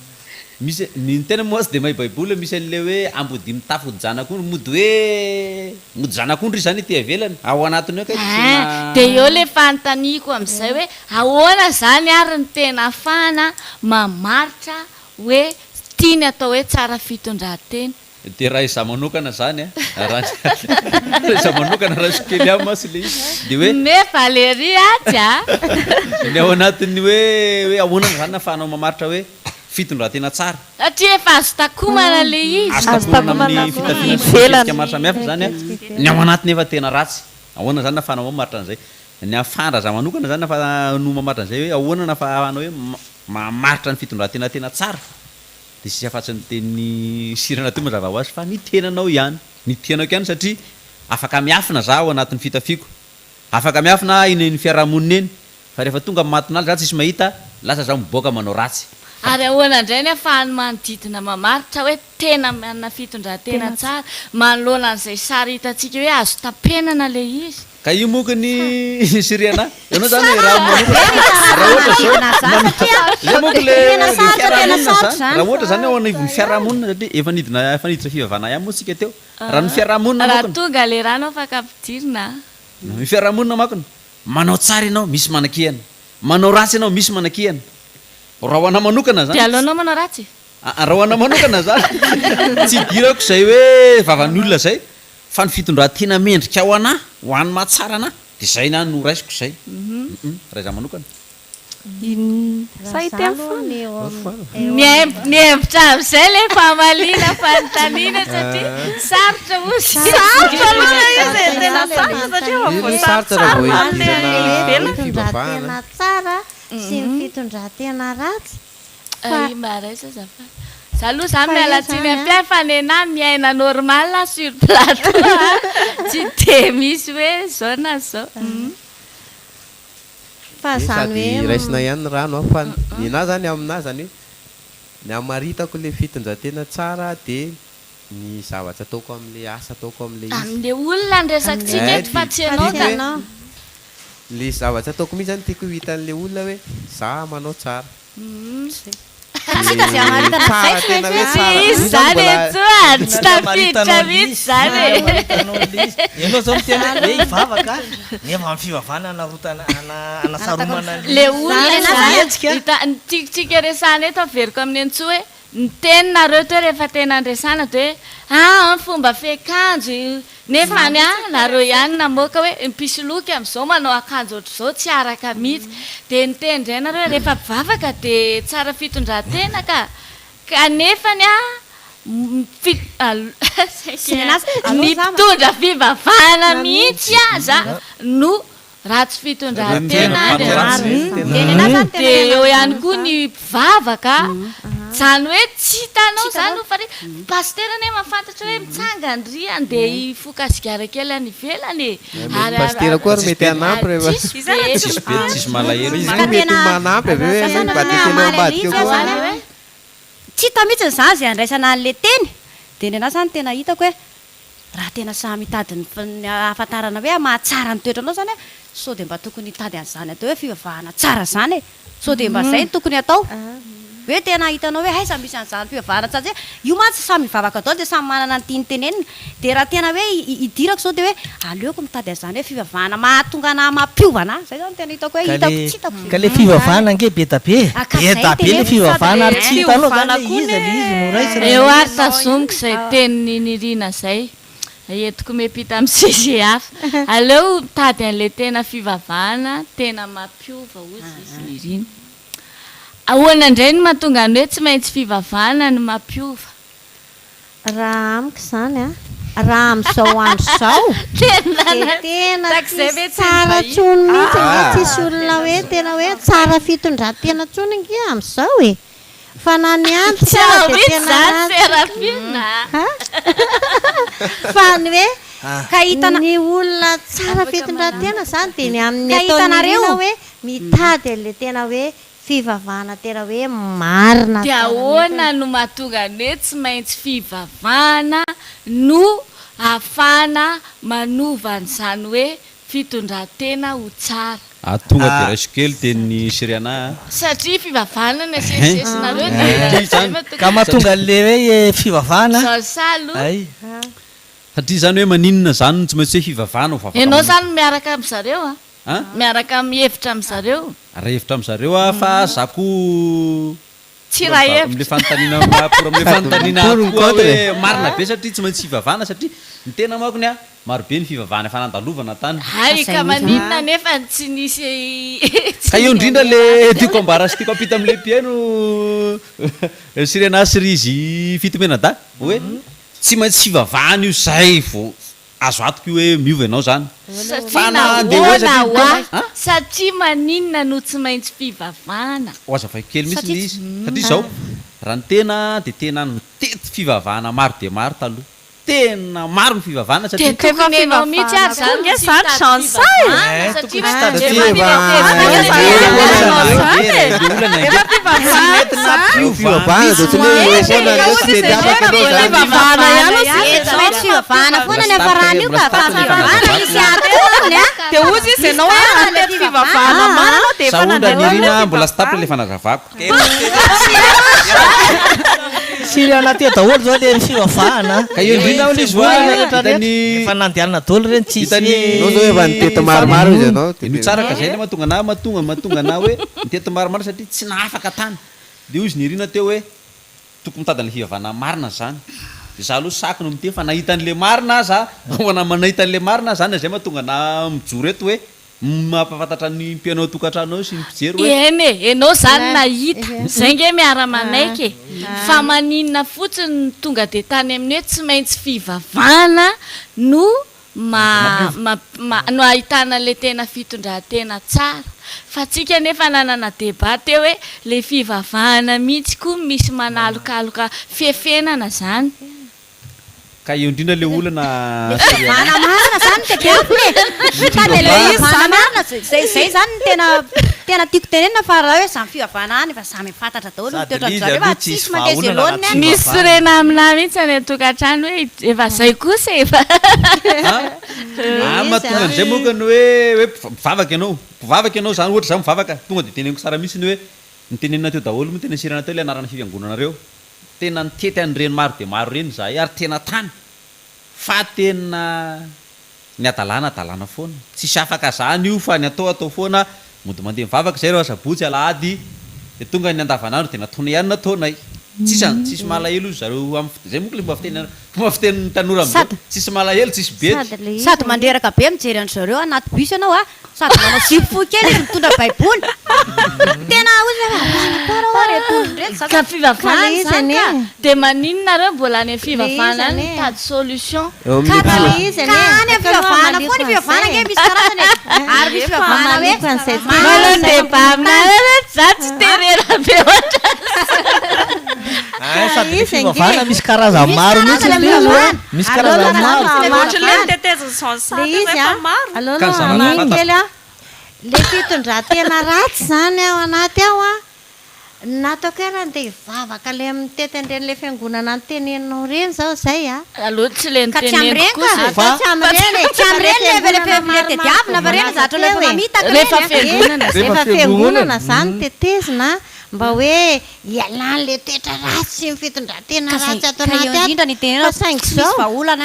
misy ny tena moa sy de mahay baiboly misy an'le hoe ambody mitafo janak'ondry mody hoe mody janak'ondry zany ty avelany ao anatiny hoe de eo le fanontaniako am'izay hoe ahoana zany ary ny tena afahana mamaritra hoe tiany atao hoe tsara fitondran-teny de raha iza manokana zany a raha iza manokana raha sokely am masy le izy de hoe nefa lery aty a ny ao anatiny hoe ahoanana zany nafahanao mamaritra hoe fitondran-tena tsara satria efa azo takomana le izy azo takomana amin'ny fitafiana maro samihafa zany a ny ao anatiny efa tena ratsy ahoana zany nafahanao mamaritra an'izay ny afandraza manokana zany nafa no mamaritra an'izay hoe ahoana nafahanao hoe mamaritra ny fitondran-tena tena tsara de sisy afatsiny teny sirana ty mazava ho azy fa ny tenanao ihany ny tenako ihany satria afaka miafina za ao anatin'ny fitafiako afaka miafina iny ny fiarahamonina eny fa rehefa tonga matin'aly za tsisy mahita lasa za miboaka manao ratsy ary ahoana indray ny afahany manodidina mamaritra hoe tena manana fitondran-tena tsara manoloana an'izay sary hitantsika hoe azo tapenana le izy ka io moka ny siriana ianao zany raha ohatra zany ao anivon'ny fiarahamonina satria efa niditra fivavahana ihany moa tsika teo raha ny fiarahamonina raha tonga le ranao afaka ampidirina ny fiarahamonina makony manao tsara ianao misy manakihana manao ratsy ianao misy manakihana raha hoana manokana zany de alohanao manao ratsy raha hoana manokana zany tsy dirako zay hoe vavan'olona zay fa ny fitondran-tena mendrika ao anahy ho any mahatsara anahy de zay na no raisiko zay raha iza manokana niembitra am'izay le famalina fanontaniana satria sarotra fitondran-tena tsara sy ny fitondran-tena ratsy maraisa zafa za aloha zany mialatsiny ampiay fa nena miaina normal sur plateau tsy de misy hoe zao na zao fa zany hoe raisina ihany ny rano fa nina zany aminahy zany hoe ny amaritako le fitondran-tena tsara de ny zavatra ataoko am'le asa ataoko am'le olona nresakitsika eto fa tsy anao tanao le zavatra ataoko mihitsy zany tiako hitan'le olona hoe za manao tsara zany eto ary tsy tafiditra mihitsy zany ianao zao mitena hoe ivavaka nefa amin'ny fivavahana anasaromana le olona tikitsika resana eto averiko amin'ny antsoa hoe ny teninareo to rehefa tena andresana de hoe fomba fiakanjo nefany nareo ihany namoaka hoe mpisoloky am'izao manao akanjo ohatr'izao tsy araka mihitsy de ny tenindray nareo rehefa mpivavaka de tsara fitondran-tena kanefany ny mpitondra fivavahana mihitsy aza no ratsy fitondran-tena de eo ihany koa ny mpivavaka zany hoe tsy hitanao zany fa pastera ne mafantatra hoe mitsangany riany de ifoka sigara kely any ivelany pastera koa ry mety anampy rehefa tsisy malahelo izy mety manampy avy hoe mbatekely ambadika koa tsy hita mihitsy zany zay andraisana an'le teny de ny anazy zany tena hitako hoe raha tena samy hitadiny ahafantarana hoe mahatsara ny toetranao zany hoe sao de mba tokony hitady an'izany atao hoe fivavahana tsara zany e sao de mba zay ny tokony atao hoe tena hitanao hoe aiza misy an'izany fivavahana tsara io mantsy samy mivavaka dao de samy manana ny tiany tenenina de raha tena hoe hidirako zao de hoe aleoko mitady an'izany hoe fivavahana mahatonga anahy mampiovana zay zany tena hitako hoe hitako tsy hitako ka le fivavahana nge betabe betabe le fivavahana ary tsy hitanao zany izy no raisina eo ary tazomiko zay teniny nirina zay entiko miampita amin'ny sujet hafa aleo tady an'le tena fivavahana tena mampiova ozy izy iriny ahoana indray no mahatonga ny hoe tsy maintsy fivavahana no mampiova raha amiko zany a raha amin'izao andro zao tena tsara tsony mihitsy tsisy olona hoe tena hoe tsara fitondran-tena tsony nge amin'izao e fa na ny antitra dia tena fa ny hoe kahitana ny olona tsara fitondran-tena zany dia ny amin'ny ataonareo hoe mitady an'le tena hoe fivavahana tena hoe marina dia ahoana no mahatonga ny hoe tsy maintsy fivavahana no ahafahana manova an'izany hoe fitondran-tena ho tsara tonga dia raiso kely teny Siriana satria fivavahana ny asesesonareo ka mahatonga an'le hoe fivavahana salo satria zany hoe maninona zany tsy maintsy hoe fivavahana ianao zany miaraka amin'zareo miaraka mihevitra amin'zareo raha hevitra amin'zareo fa zako tsy raha hevitra am'le fanontaniana pour am'le fanontaniana koa hoe marina be satria tsy maintsy fivavahana satria ny tena makony a maro be ny fivavahana efa nandalovana tany hay ka maninona nefa tsy nisy ka io indrindra le tiako ambara sy tiako ampita am'le mpiaino Siriana sy Rizy Fitomena-da hoe tsy maintsy fivavahana io zay vo azo atoko io hoe miova ianao zany satria maninona no tsy maintsy fivavahana ho azavaiko kely mihitsy ny izy satria zao raha ny tena dia tena nitety fivavahana maro dia maro taloha tena maro ny fivavahana satriaenao mihitsy ary zany fivavahana foana ny afarany io ka fivavahana misy atony dia ozy izy ianao atety fivavahana marina dia efa nirina mbola sy tapy le fanazavako Siriana ty daholo zao le fivavahana ka io indrindra olo izy efa nandehanana daholo reny tsisy nao zao efa nitety maromaro izy ianao no tsara ka zay le mahatonga ana mahatonga ana hoe nitety maromaro satria tsy nahafaka tany dia izy nirina teo hoe tokony mitady an'le fivavahana marina zany dia za aloha saky no miteny fa nahita an'le marina za hoana manahita an'le marina zany zay mahatonga ana mijoro eto hoe mampafantatra ny mpianao tokantrano sy ny mpijery eny ianao zany nahita zay nge miara-manaiky fa maninona fotsiny tonga dia tany amin'ny hoe tsy maintsy fivavahana no no ahitana le tena fitondran-tena tsara fa tsika nefa nanana débat teo hoe le fivavahana mihitsy koa misy manalokaloka fiefenana zany ka io indrindra le olana fivavahana marina zany tetely le fivavahana marina zay zany tena tiako tenenina fa raha hoe samy fivavahana any efa samy fantatra daholo mitoetra efa tsisy mandesy eloniny misy rena aminahy mihitsy any tokantrano hoe efa zay kosa efa mahatonga an'izay mokany hoe mivavaka ianao zany ohatra zany mivavaka tonga dia teneniko tsara mihitsy ny hoe nitenenina teo daholo mo tena Siriana teo le anarana fiangonanareo tena nitety an'ireny maro dia maro reny zahay ary tena tany fa tena ny adalana foana tsisy afaka zany io fa ny atao foana mody mandeha mivavaka zay reo sabotsy alahady dia tonga ny andavanandro dia nataonay ihany nataonay tsisy malahelo zareo zay moko le fomba fiten'ny tanora am'zao tsisy malahelo tsisy bety sady mandreraka be mijery an'zareo anaty bus ianao a sady manao sifo kely mitondra baiboly tena ka fivavahana zany ka dia maninona reo mbola any fivavahana any mitady solution any fivavahana foa ny fivavahana nge misy karazany ary misy fivavahana hoe manao débat aminareo za tsy terera be ohatra sady fivavahana misy karazany maro misy karazany maro le fitondran-tena ratsy zany ao anaty ao a nataoko hoe raha ndeha hivavaka le mitety an'ireny le fiangonana nyteneninao reny zao zay a aloha tsy le ka tsy am'ireny ka tsy am'ireny le tediavina fa reny zatra le mamitaka rehefa fiangonana zany tetezina mba hoe ialan'le toetra ratsy sy fitondran-tena ratsy ato anaty fa saingy zao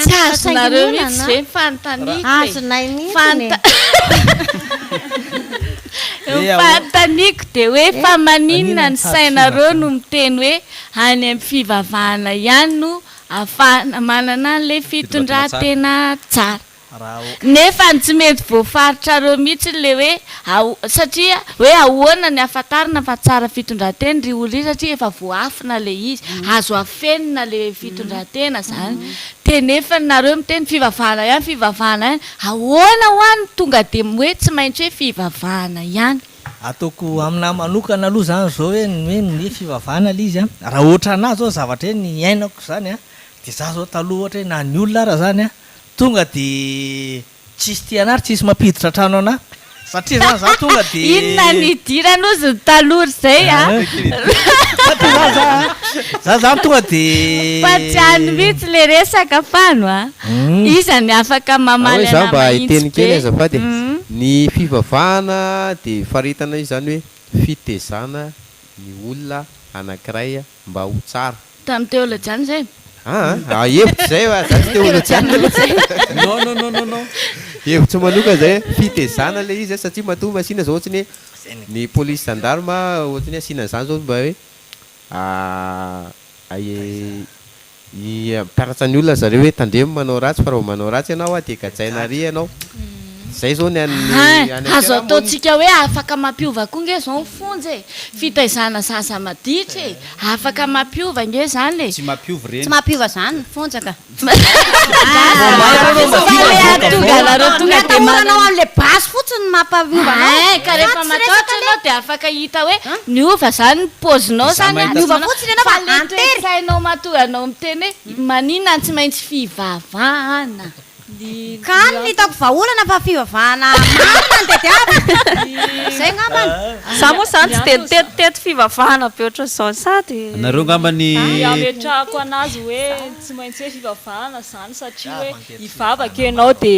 tsy azonareo mihitsy ve fanontaniako azonay mihitsy fanontaniako dia hoe fa maninona ny sainareo no miteny hoe any amin'ny fivavahana ihany no afahana manana an'le fitondran-tena tsara nefa tsy mety voafaritra reo mihitsy le hoe satria hoe ahoana ny afatarina fa tsara fitondran-tena ry olona izy satria efa voafina le izy azo afenina le fitondran-tena zany tenefa nareo miteny fivavahana ihany ahoana ho any tonga de hoe tsy maintsy hoe fivavahana ihany ataoko amina manokana aloha zany zao hoe ny fivavahana le izy raha ohatra anazy zao zavatra hoe ny ainako zany de za zao taloha ohatra hoe na ny olona ara zany tonga de tsisy tianary tsisy mampiditra trano ana satria zany za tonga de inona nidirana ozy ny talory zay za zany tonga de patsiany mihitsy le resaka fano izany afaka mamaly za mba hiteny kely azafady ny fivavahana de faritana izy zany hoe fitezana ny olona anankiray mba ho tsara tamin'ny teolojiany zay hevitra zay za tsy teolojiany non hevitra manoka zay fitezana le izy satria matomba asina zao ohatrany hoe ny police gendarme ohatrany asina zany zao mba hoe mpiakatra ny olona zareo hoe tandremo manao ratsy fa raha manao ratsy ianao de gajainary ianao zay zao ny azo ataontsika hoe afaka mampiova koa nge zao fonjy fitaizana sasa maditra afaka mampiova nge zany le tsy mampiova reny tsy mampiova zany fonjaka tonganao am'le basy fotsiny mampaviova ka rehefa mataotra anao de afaka hita hoe niova zany ny pozinao zany niova fotsiny anao fa antery sainao matoranao miteny hoe maninona tsy maintsy fivavahana ka ny hitako vaolana fa fivavahana marina ny tetiavy zay ngambany za moa zany tsy de tetitety fivavahana be oatra zao sady nareo ngambany ametrahako anazy hoe tsy maintsy hoe fivavahana zany satria hoe hivavaka ianao de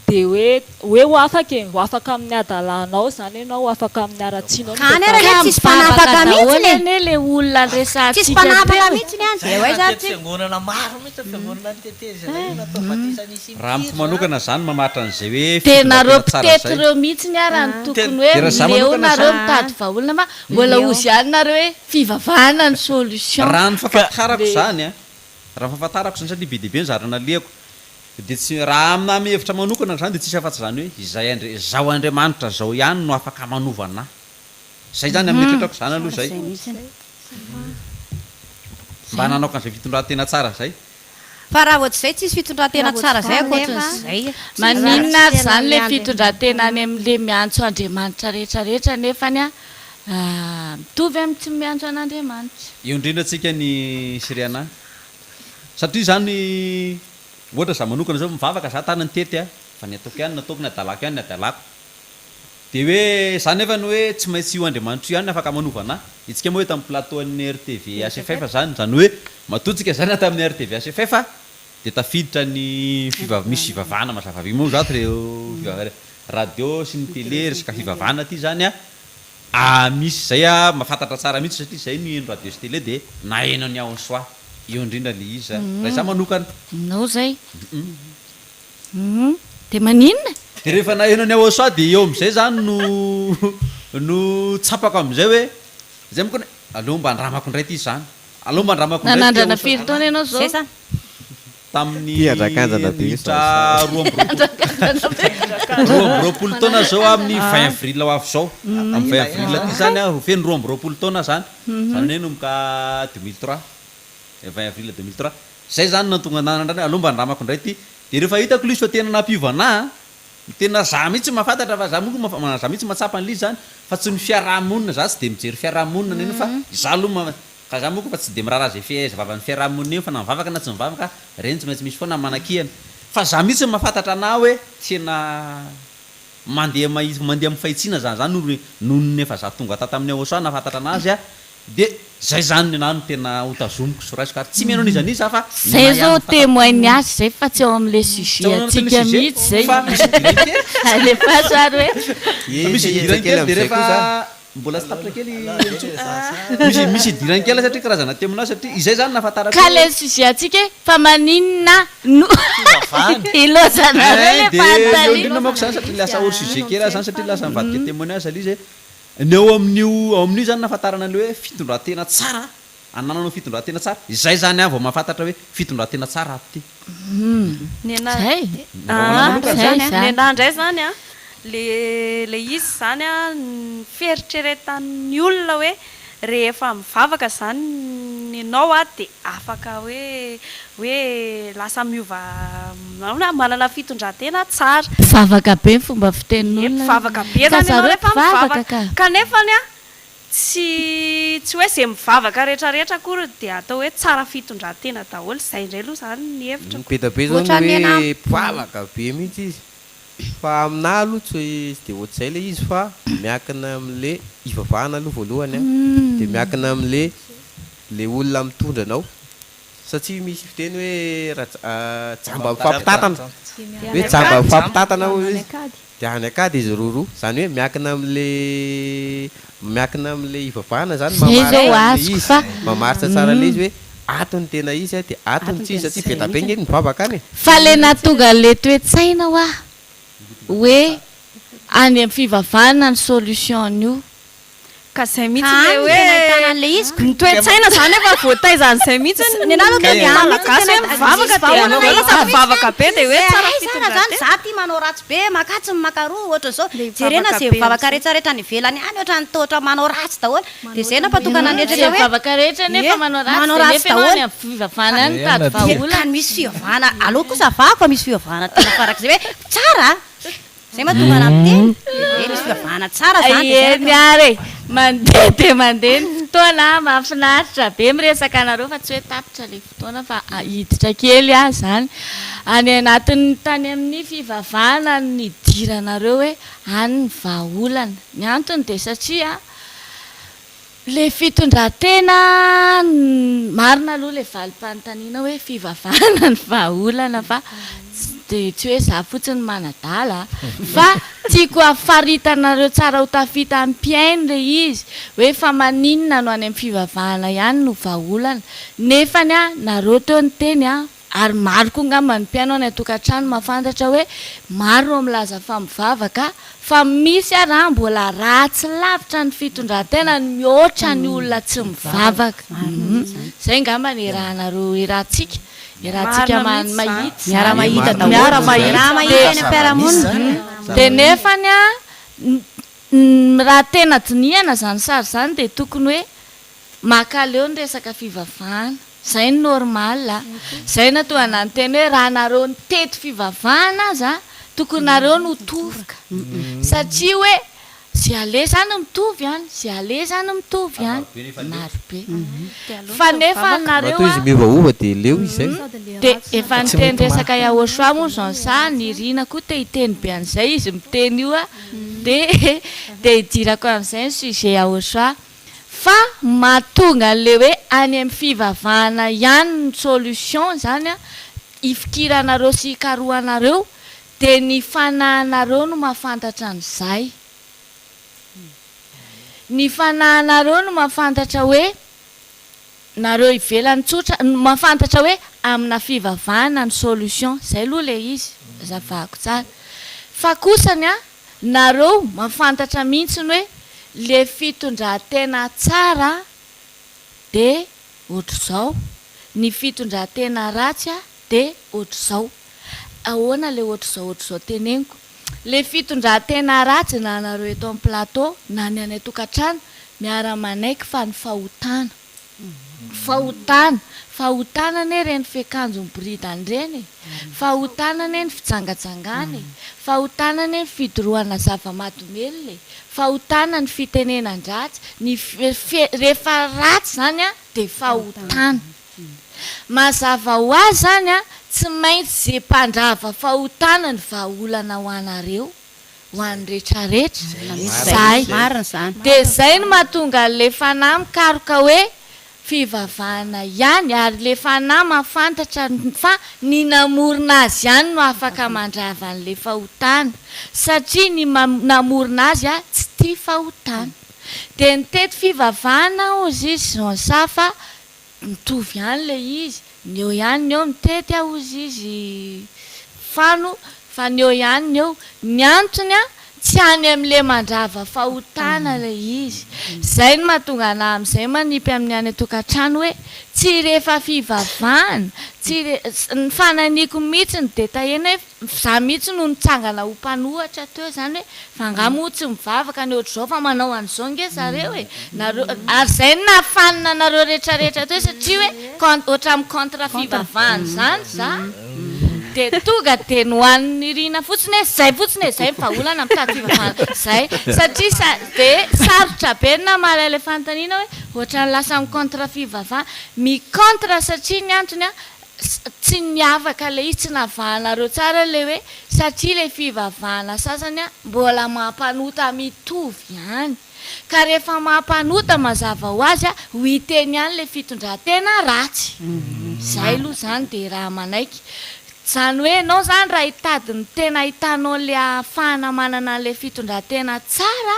hoe ho afaka amin'ny adalanao zany ianao ho afaka amin'ny aratsinao kany ara tsisy mpanapaka mihitsy le olona resatsika tsisy mpanapaka mihitsy ny any hoe za fiangonana maro mihitsy fiangonana ny teteza natao fatisany raha miko manokana zany mamatra an'izay hoe tenareo mpitety reo mihitsy ny ara ny tokony hoe leo nareo mitady vaolona fa mbola ozy ihany nareo hoe fivavahana ny solution raha ny fahafantarako zany raha fahafantarako zany satria be dehibe ny zarana liako de tsy raha amina mihevitra manokana zany de tsisy afatsy zany hoe izay zao Andriamanitra zao ihany no afaka manovana zay zany amin'ny tretrako zany aloha zay mba nanao kan'izay fitondran-tena tsara zay fa raha ohatry zay tsisy fitondran-tena tsara zay akoatran'zay maninona ary zany le fitondran-tena any am'le miantso Andriamanitra rehetrarehetra nefany mitovy amin'ny tsy miantso an'Andriamanitra eo indrindra atsika ny siriana satria zany ohatra za manokana zao mivavaka za tany ny tety fa ny ataoko ihany nataoko ny adalako ihany ny adalako de hoe zany nefa ny hoe tsy maintsy io Andriamanitra io ihany afaka manovana itsika moa hoe tamin'ny plateau an'ny RTV ACFF zany hoe matotsika zany tamin'ny RTV ACFF de tafiditra ny misy fivavahana mazava vy moa zato reo radio sy ny télé resaka fivavahana ty zany misy zay mahafantatra tsara mihitsy satria zay no eno radio sy télé de nahenao ny ao ny soa eo indrindra le izy raha za manokana nao zay de maninona de rehefa nahenao ny ao soa de eo am'izay zany no tsapako am'izay hoe zay mokony aloha mba andramako indray ty zany aloha mba andramako nanandrana firy taona ianao zao tamin'ny roapolo taona zao amin'ny 20 avril ho avy zao amin'ny 20 avril ty zany feny 20 taona zany zany hoe nomboka 2003 20 avril 2003 zay zany natonga nanandrana aloha mba andramako indray ty de rehefa hitako lizy fa tena nampiovana tena za mihitsy mahafantatra fa za moko za mihitsy matsapa an'lizy zany fa tsy ny fiarahamonina za tsy de mijery fiarahamonina neny fa za aloha ka za moko fa tsy de mirara zay fiazavavan'ny fiarahamonina io fa na mivavaka na tsy mivavaka reny tsy maintsy misy foana manakihana fa za mihitsy mahafantatra ana hoe tena mandeha amin'ny fahitsina zany nonony efa za tonga tamin'ny aosoa nahafantatra anazy de zay zany nano tena hotazomiko soraisiko ary tsy mihaino an'izany izy fa zay zao témoigne azy zay fa tsy ao amin'le sujet atsika mihitsy zay alefa sary hoe misy idiran-kely de rehefa mbola sy tapitra kely misy idiran-kely satria karazana témoignage satria izay zany nahafantarako ka le sujet atsika fa maninona ilozanareo le fantany mako zany satria lasa hors sujet kely zany satria lasa mivadika témoignage izy ny ao amin'io zany nahafantarana le hoe fitondran-tena tsara anananao fitondratena tsara izay zany a vao mahafantatra hoe fitondratena tsara aty ny anandray zany a le izy zany a feritreretan'ny olona hoe rehefa mivavaka zany ianao a de afaka hoe lasa miova manana fitondratena tsara mivavaka be ny fomba fitenin'olona mivavaka be zany ianao rehefa mivavaka kanefany a tsy hoe zay mivavaka rehetrarehetra akory de atao hoe tsara fitondratena daholo zay indray aloha zany ny hevitra be da be zao hoe mivavaka be mihitsy izy fa aminahy aloha tsy de ohatr'izay le izy fa miankina amin'le ivavahana aloha voalohany a de miankina amin'le olona mitondra anao satria misy fiteny hoe jamba mifampitatana hoe jamba mifampitatana izy de any akady izy roa zany hoe miankina amin'le ivavahana zany mamaritra tsara le izy hoe atony tena izy a de atony tsy izy satria be da be ngeny mivavaka any fa le natonga le toetsaina hoe any amin'ny fivavahana ny solution io ka zay mihitsy le hoe ny toetsaina zany efa voataizan'izay mihitsy ny malagasy hoe mivavaka be de hoe tsara zany za ty manao ratsy be makatsy makaroa ohatra zao jerena zay mivavaka rehetrarehetra ny ivelany any ohatra ny totra manao ratsy daholo de zay nampatokana netratra hoe mivavaka rehetra nefa manao ratsy daholo fivavahana any tady vahaolana misy fivavahana aloha kosa vako misy fivavahana tena farak'izay hoe tsara zay mahatonga anamteny misy fivavahana tsara zany ary mandeha de mandeha ny fotoana mahafinaritra be miresaka anareo fa tsy hoe tapitra le fotoana fa hiditra kely a zany any anatin'ny tany amin'ny fivavahana ny diranareo hoe any ny vahaolana ny antony de satria le fitondratena marina aloha le valim-panontaniana hoe fivavahana ny vahaolana fa de tsy hoe za fotsiny manadala fa tiako afaritanareo tsara ho tafita amin'ny mpiainy le izy hoe fa maninona no any amin'ny fivavahana ihany no vahaolana nefany a nareo teo ny teny a ary maro koa ngamba ny mpiaino any atokantrano mahafantatra hoe maro no milaza fa mivavaka fa misy araha mbola ratsy lavitra ny fitondratena ny mihoatra ny olona tsy mivavaka zay ngamba ny rahanareo irahantsika irahantsika mahita de nefany a raha tena dinihana zany sary zany de tokony hoe makaleo ny resaka fivavahana zay ny normal zay natao anany teny hoe raha nareo ny teto fivavahana aza tokony nareo no tovoka satria hoe zay ale zany mitovy any zay ale zany mitovy any marobe fa nefa nareo izy miovaova de leo izay de efa niteny resaka Yahoshua moa zany sa ny rina koa te hiteny be an'izay izy miteny io a de hidirako amin'izay ny sujet Yahoshua fa mahatonga le hoe any amin'ny fivavahana ihany ny solution zany a ifikiranareo sy ikaroanareo de ny fanahinareo no mahafantatra an'izay ny fanahinareo no mahafantatra hoe nareo ivelany tsotra mahafantatra hoe amina fivavahana ny solution zay aloha le izy zavako tsara fa kosany a nareo mahafantatra mihitsy ny hoe le fitondratena tsara de ohatr'izao ny fitondratena ratsy a de ohatr'izao ahoana le ohatr'izao teneniko le fitondratena ratsy na nareo eto amin'ny plateau na ny any atokantrano miara-manaiky fa ny fahotana ane reny fiakanjony bridany reny fahotana ane ny fijangajangany fahotana ane ny fidorohana zava-mahadomely fahotana ny fitenenan-dratsy ny rehefa ratsy zany a de fahotana mazava ho azy zany a tsy maintsy zay mpandrava fahotana ny vahaolana ho anareo ho an'ny rehetrarehetra zay de zay no mahatonga le fanahy mikaroka hoe fivavahana ihany ary le fanahy mahafantatra fa ny namorona azy ihany no afaka mandrava an'le fahotana satria ny namorona azy a tsy tia fahotana de ny teto fivavahana ozy izy zansafa mitovy ihany le izy ny eo ihany ny eo mitety ozy izy fano fa ny eo ihany ny eo ny antony a tsy any amin'le mandrava fahotana le izy zay no mahatonga ana amin'izay manipy amin'ny any tokantrano hoe tsy rehefa fivavahana ny fananiko mihitsiny de tahena hoe za mihitsy no nitsangana ho mpanohatra teo zany hoe fangamo tsy mivavaka ny ohatr'izao fa manao an'izao nge zareo e ary zay no nafanina nareo rehetrarehetra teo satria hoe ohatra amin'ny contre fivavahana zany za de tonga de nohan'ny rina fotsiny hoe zay fotsiny hoe zay mivaholana mitady fivavahana zay satria de sarotra be na malala fanontaniana hoe ohatra ny lasa amin'ny contre fivavahana mi-contre satria ny antony a tsy niavaka le izy tsy navahanareo tsara le hoe satria le fivavahana sasany a mbola mampanota mitovy ihany ka rehefa mampanota mazava ho azy a ho iteny ihany le fitondran-tena ratsy zay aloha zany de raha manaiky zany hoe anao zany raha hitady ny tena hitanao le ahafahana manana le fitondran-tena tsara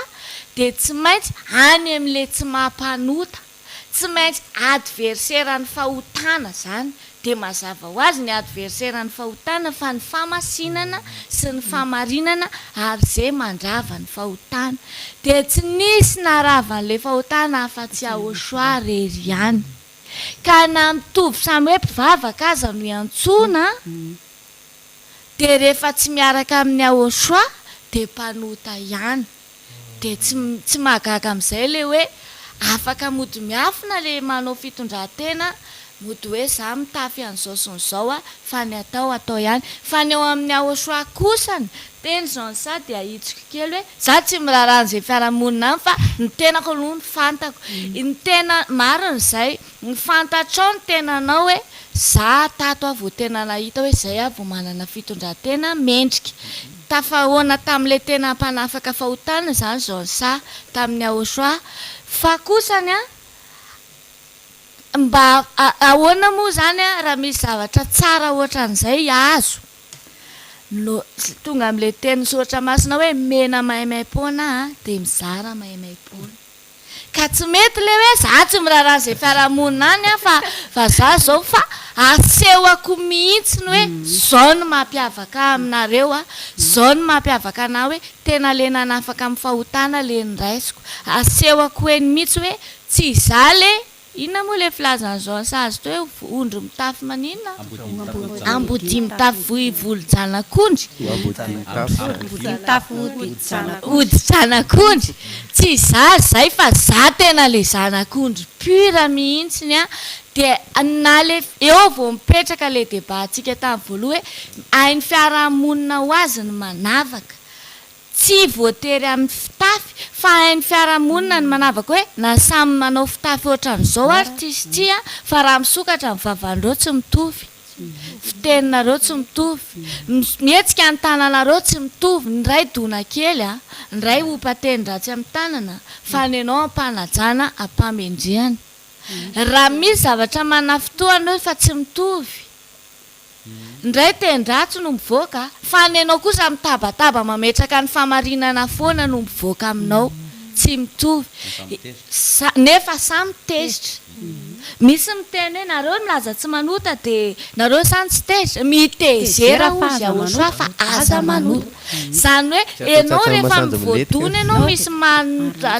de tsy maintsy any amin'le tsy mampanota tsy maintsy adversaire ny fahotana zany de mazava ho azy ny adversaire ny fahotana fa ny famasinana sy ny famarinana ary zay mandrava ny fahotana de tsy nisy naravan'le fahotana afa-tsy ahosoa rery ihany ka na mitovy samy hoe mpivavaka aza no iantsona de rehefa tsy miaraka amin'ny ahosoa de mpanota ihany de tsy mahagaga amin'izay le hoe afaka mody miafina le manao fitondran-tena mody hoe za mitafy an'izao sy n'izao a fa ny atao ihany fa ny eo amin'ny ahosoa kosany teny zao ny sa de ahitsiko kely hoe za tsy miraran'izay fiarahamonina any fa ny tenako aloha ny fantako ny tena mariny zay ny fantatrao ny tenanao hoe za tato a vao tena nahita hoe zay a vao manana fitondran-tena mendrika tafahoana tamin'le tena mpanafaka fahotana zany zao ny sa tamin'ny ahosoa fa kosany a mba ahoana moa zany a raha misy zavatra tsara ohatran'izay azo tonga amin'le teny soratra masina hoe mena maimaimpona de mizara maimaimpona ka tsy mety le hoe za tsy miraran'izay fiarahamonina any a fa za zao fa asehoko mihitsy ny hoe zao no mampiavaka aminareo a zao no mampiavaka ana hoe tena le nanafaka amin'ny fahotana le niraisiko asehoko hoe mihitsy hoe tsy za le inona moa le filazan'izao sa azy to hoe ondro mitafy maninona ambody mitafy volo-janak'ondry ody janak'ondry tsy za zay fa za tena le zanak'ondry pura mihitsiny a de na le eo vao mipetraka le débat antsika tamin'ny voaloha hoe hainy fiarahamonina ho azy ny manavaka tsy voatery amin'ny fitafy fa hainy fiarahamonina ny manavaka hoe na samy manao fitafy ohatran'izao artistia fa raha misokatra ny vavan'ireo tsy mitovy fiteninareo tsy mitovy mihetsika ny tananareo tsy mitovy ny ray dona kely a ny ray opateny ratsy amin'ny tanana fa ny anao ampanajana ampamendrehana raha misy zavatra manafitoanao fa tsy mitovy ndray tendratsy no mivoaka fa ny anao kosa mitabataba mametraka ny famarinana foana no mivoaka aminao tsy mitovy nefa samy tezitra misy miteny hoe nareo milaza tsy manota de nareo zany tsy tezitra mitezera ozy ahosoa fa aza manota zany hoe enao rehefa mivoadona ianao misy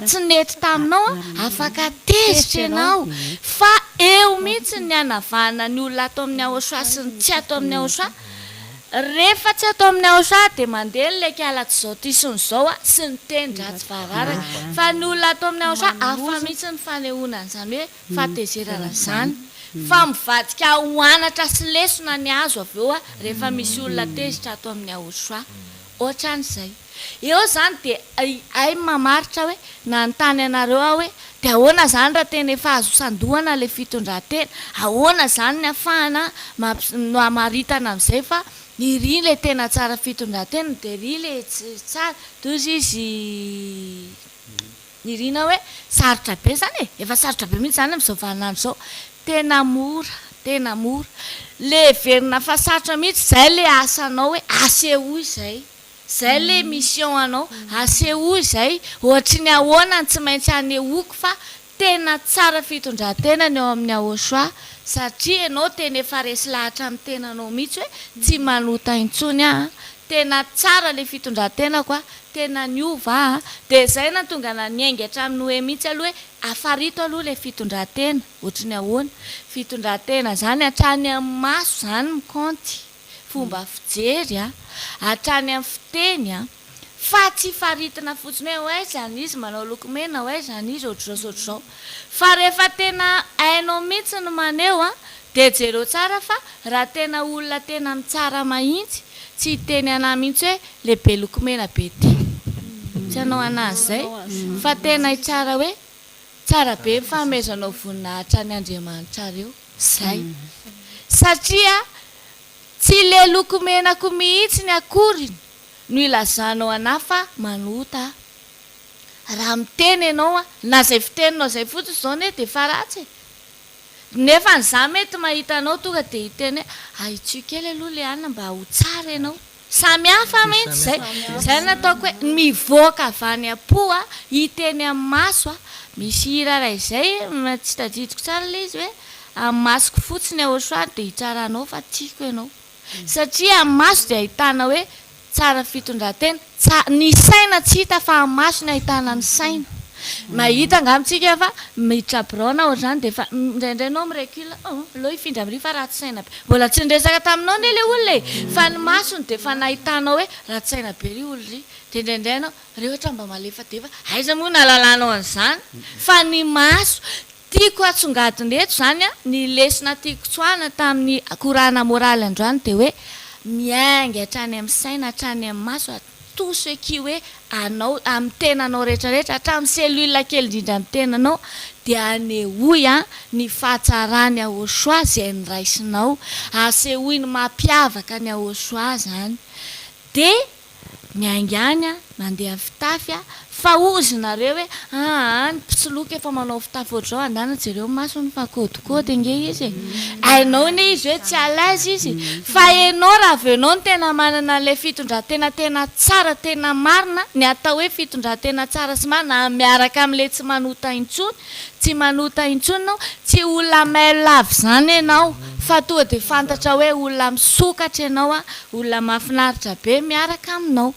tsy nety taminao afaka tezitra ianao fa eo mihitsy ny anavana ny olona atao amin'ny ahosoa sy ny tsy atao amin'ny ahosoa rehefa tsy atao amin'ny ahosoa de mandeha ny leka alatsy zao ty sy nyzao a sy ny teny dratsy vararaka fa ny olona atao amin'ny ahosoa afa mihitsy ny fanehonana zany hoe fatezerana zany fa mivadika hoanatra sy lesona ny azo avy eo a rehefa misy olona tezitra atao amin'ny ahosoa ohatran'izay eo zany de ay mamaritra hoe nanontany anareo aho hoe de ahoana zany raha tena efa azo sandohana le fitondran-tena ahoana zany ny afahana amaritana amin'izay fa iry le tena tsara fitondran-tena de ry le tsara tozy izy irina hoe sarotra be zany efa sarotra be mihitsy zany amin'izao vaninandro zao tena mora le verina fa sarotra mihitsy zay le asanao hoe aseho zay le mission anao aseho izay ohatry ny ahoana tsy maintsy anehoako fa tena tsara fitondran-tena ny eo amin'ny ahosoa satria ianao tena efa resy lahatra amin'ny tenanao mihitsy hoe tsy manota intsony a tena tsara le fitondrantenako a tena niova dia zay na tonga na niaingy hatramin'ny hoe mihitsy aloha hoe afarito aloha le fitondrantena ohatra ny ahoana fitondrantena zany hatrany amin'ny maso zany mikanty fomba fijery a hatrany amin'ny fiteny a fa tsy faritina fotsiny hoe hoe zany izy manao lokomena hoe zany izy ohatr'izao fa rehefa tena hainao mihitsy ny maneo a dia jereo tsara fa raha tena olona tena mitsara mahitsy tsy teny anahy mihitsy hoe lehibe lokomena be ty tsy anao anazy zay fa tena hitsara hoe tsara be mifahamezanao voninahitra ny Andriamanitra reo zay satria tsy le lokomenako mihitsy ny akoriny no ilazanao anahy fa manota raha miteny ianao a na zay fiteninao zay fotsiny zao ne dia fa ratsy nefa nyza mety mahita anao tonga dia hiteny hoe aitsio kely aloha le anina mba ho tsara ianao samy hafa mihitsy zay zay nataoko hoe mivoaka avy any am-po a hiteny amin'ny maso a misy hira raha izay tsy tadidiko tsara le izy hoe amin'ny masoko fotsiny ahosoany dia hitsaranao fa tiako ianao satria amin'ny maso dia ahitana hoe tsara fitondrantena ny saina tsy hita fa amin'ny maso ny ahitana ny saina mahita angamitsika fa miditra braona ohatr'izany dia fa indraindray anao mirecule aloha hifindra amiri fa ratsy saina be mbola tsy nresaka taminao ne le olona e fa ny masony dia fa nahitanao hoe ratsy saina be ry olo ry dia indraindray anao rehetra mba malefa defa aiza moa nahalalànao an'izany fa ny maso tiako atsongadiny eto zany a ny lesina tiako tsoahana tamin'ny korana moraly androany dia hoe miainga hatrany amin'ny saina hatrany amin'ny maso tout ce qui hoe anao amin'ny tenanao rehetrarehetra hatramin'ny selula kely indrindra amin'ny tenanao dia anehoy a ny fahatsarany ahosoa zay nyraisinao asehoy ny mampiavaka ny ahosoa zany dia miainga any a mandeha fitafy a fa ozy nareo hoe ny mpitsoloka efa manao fitafy ohatr'izao andana jereo maso ny fakodikody ange izy ainao ne izy hoe tsy alazy izy fa ianao raha venao ny tena manana le fitondrantena tena tsara tena marina ny atao hoe fitondrantena tsara sy marina miaraka amin'le tsy manota intsony tsy manota intsony nao tsy olona mailavy zany ianao fa toa dia fantatra hoe olona misokatra ianao a olona mahafinaritra be miaraka aminao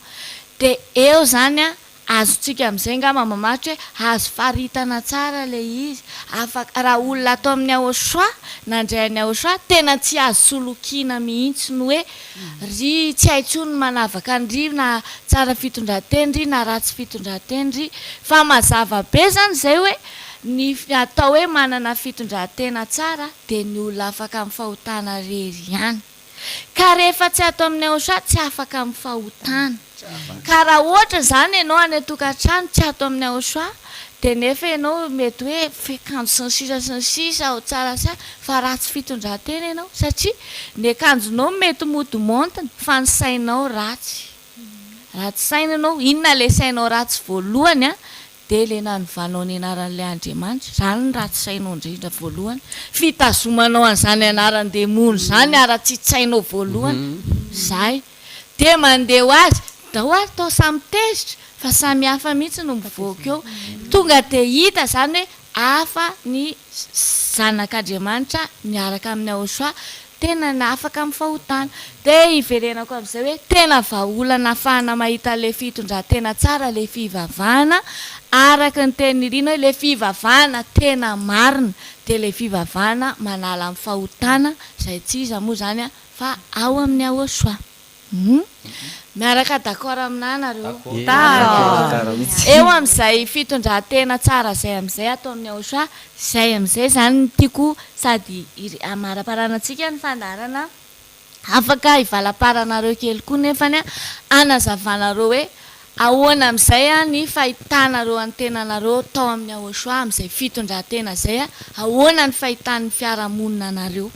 dia eo zany a azontsika amin'izay ngamba mamaritra hoe azo faritana tsara le izy afaka raha olona atao amin'ny ahosoa nandray any ahosoa tena tsy azo solokiana mihitsy ny hoe ry tsy haintsony manavaka nyry na tsara fitondranteny ry na ratsy fitondranteny ry fa mazava be zany zay hoe ny atao hoe manana fitondrantena tsara dia ny olona afaka amin'ny fahotana rery ihany ka rehefa tsy atao amin'ny ahosoa tsy afaka amin'ny fahotana ka raha ohatra zany ianao any atokantrano tsy atao amin'ny ahosoa dia nefa ianao mety hoe fiakanjo sy ny sisa ao tsara sa fa ratsy fitondrantena ianao satria ny akanjonao mety modimontina fa ny sainao ratsy saina ianao inona le sainao ratsy voalohany a dia le nanovanao ny anaran'ilay Andriamanitra zany ny ratsy sainao indrindra voalohany fitazomanao an'izany anarany demono zany ara-tsy sainao voalohany zay dia mandeha ho azy dao ary tao samy tezitra fa samy hafa mihitsy no mivoaka eo tonga dia hita zany hoe hafa ny zanak'Andriamanitra miaraka amin'ny ahosoa tena afaka amin'ny fahotana dia iverenako amin'izay hoe tena vahaolana ahafahana mahita le fitondrantena tsara le fivavahana araka ny tenirina hoe le fivavahana tena marina dia le fivavahana manala amin'ny fahotana izay tsy iza moa zany a fa ao amin'ny ahosoa miaraka d'accord aminah nareo eo amin'izay fitondrantena tsara zay amin'izay atao amin'ny ahosoa zay amin'izay zany ny tiako sady amaraparanantsika ny fandarana afaka ivalaparanareo kely koa nefany a anazavanareo hoe ahoana amin'izay a ny fahitanareo any tenanareo tao amin'ny ahosoa amin'izay fitondrantena zay a ahoana ny fahitan'ny fiarahamonina nareo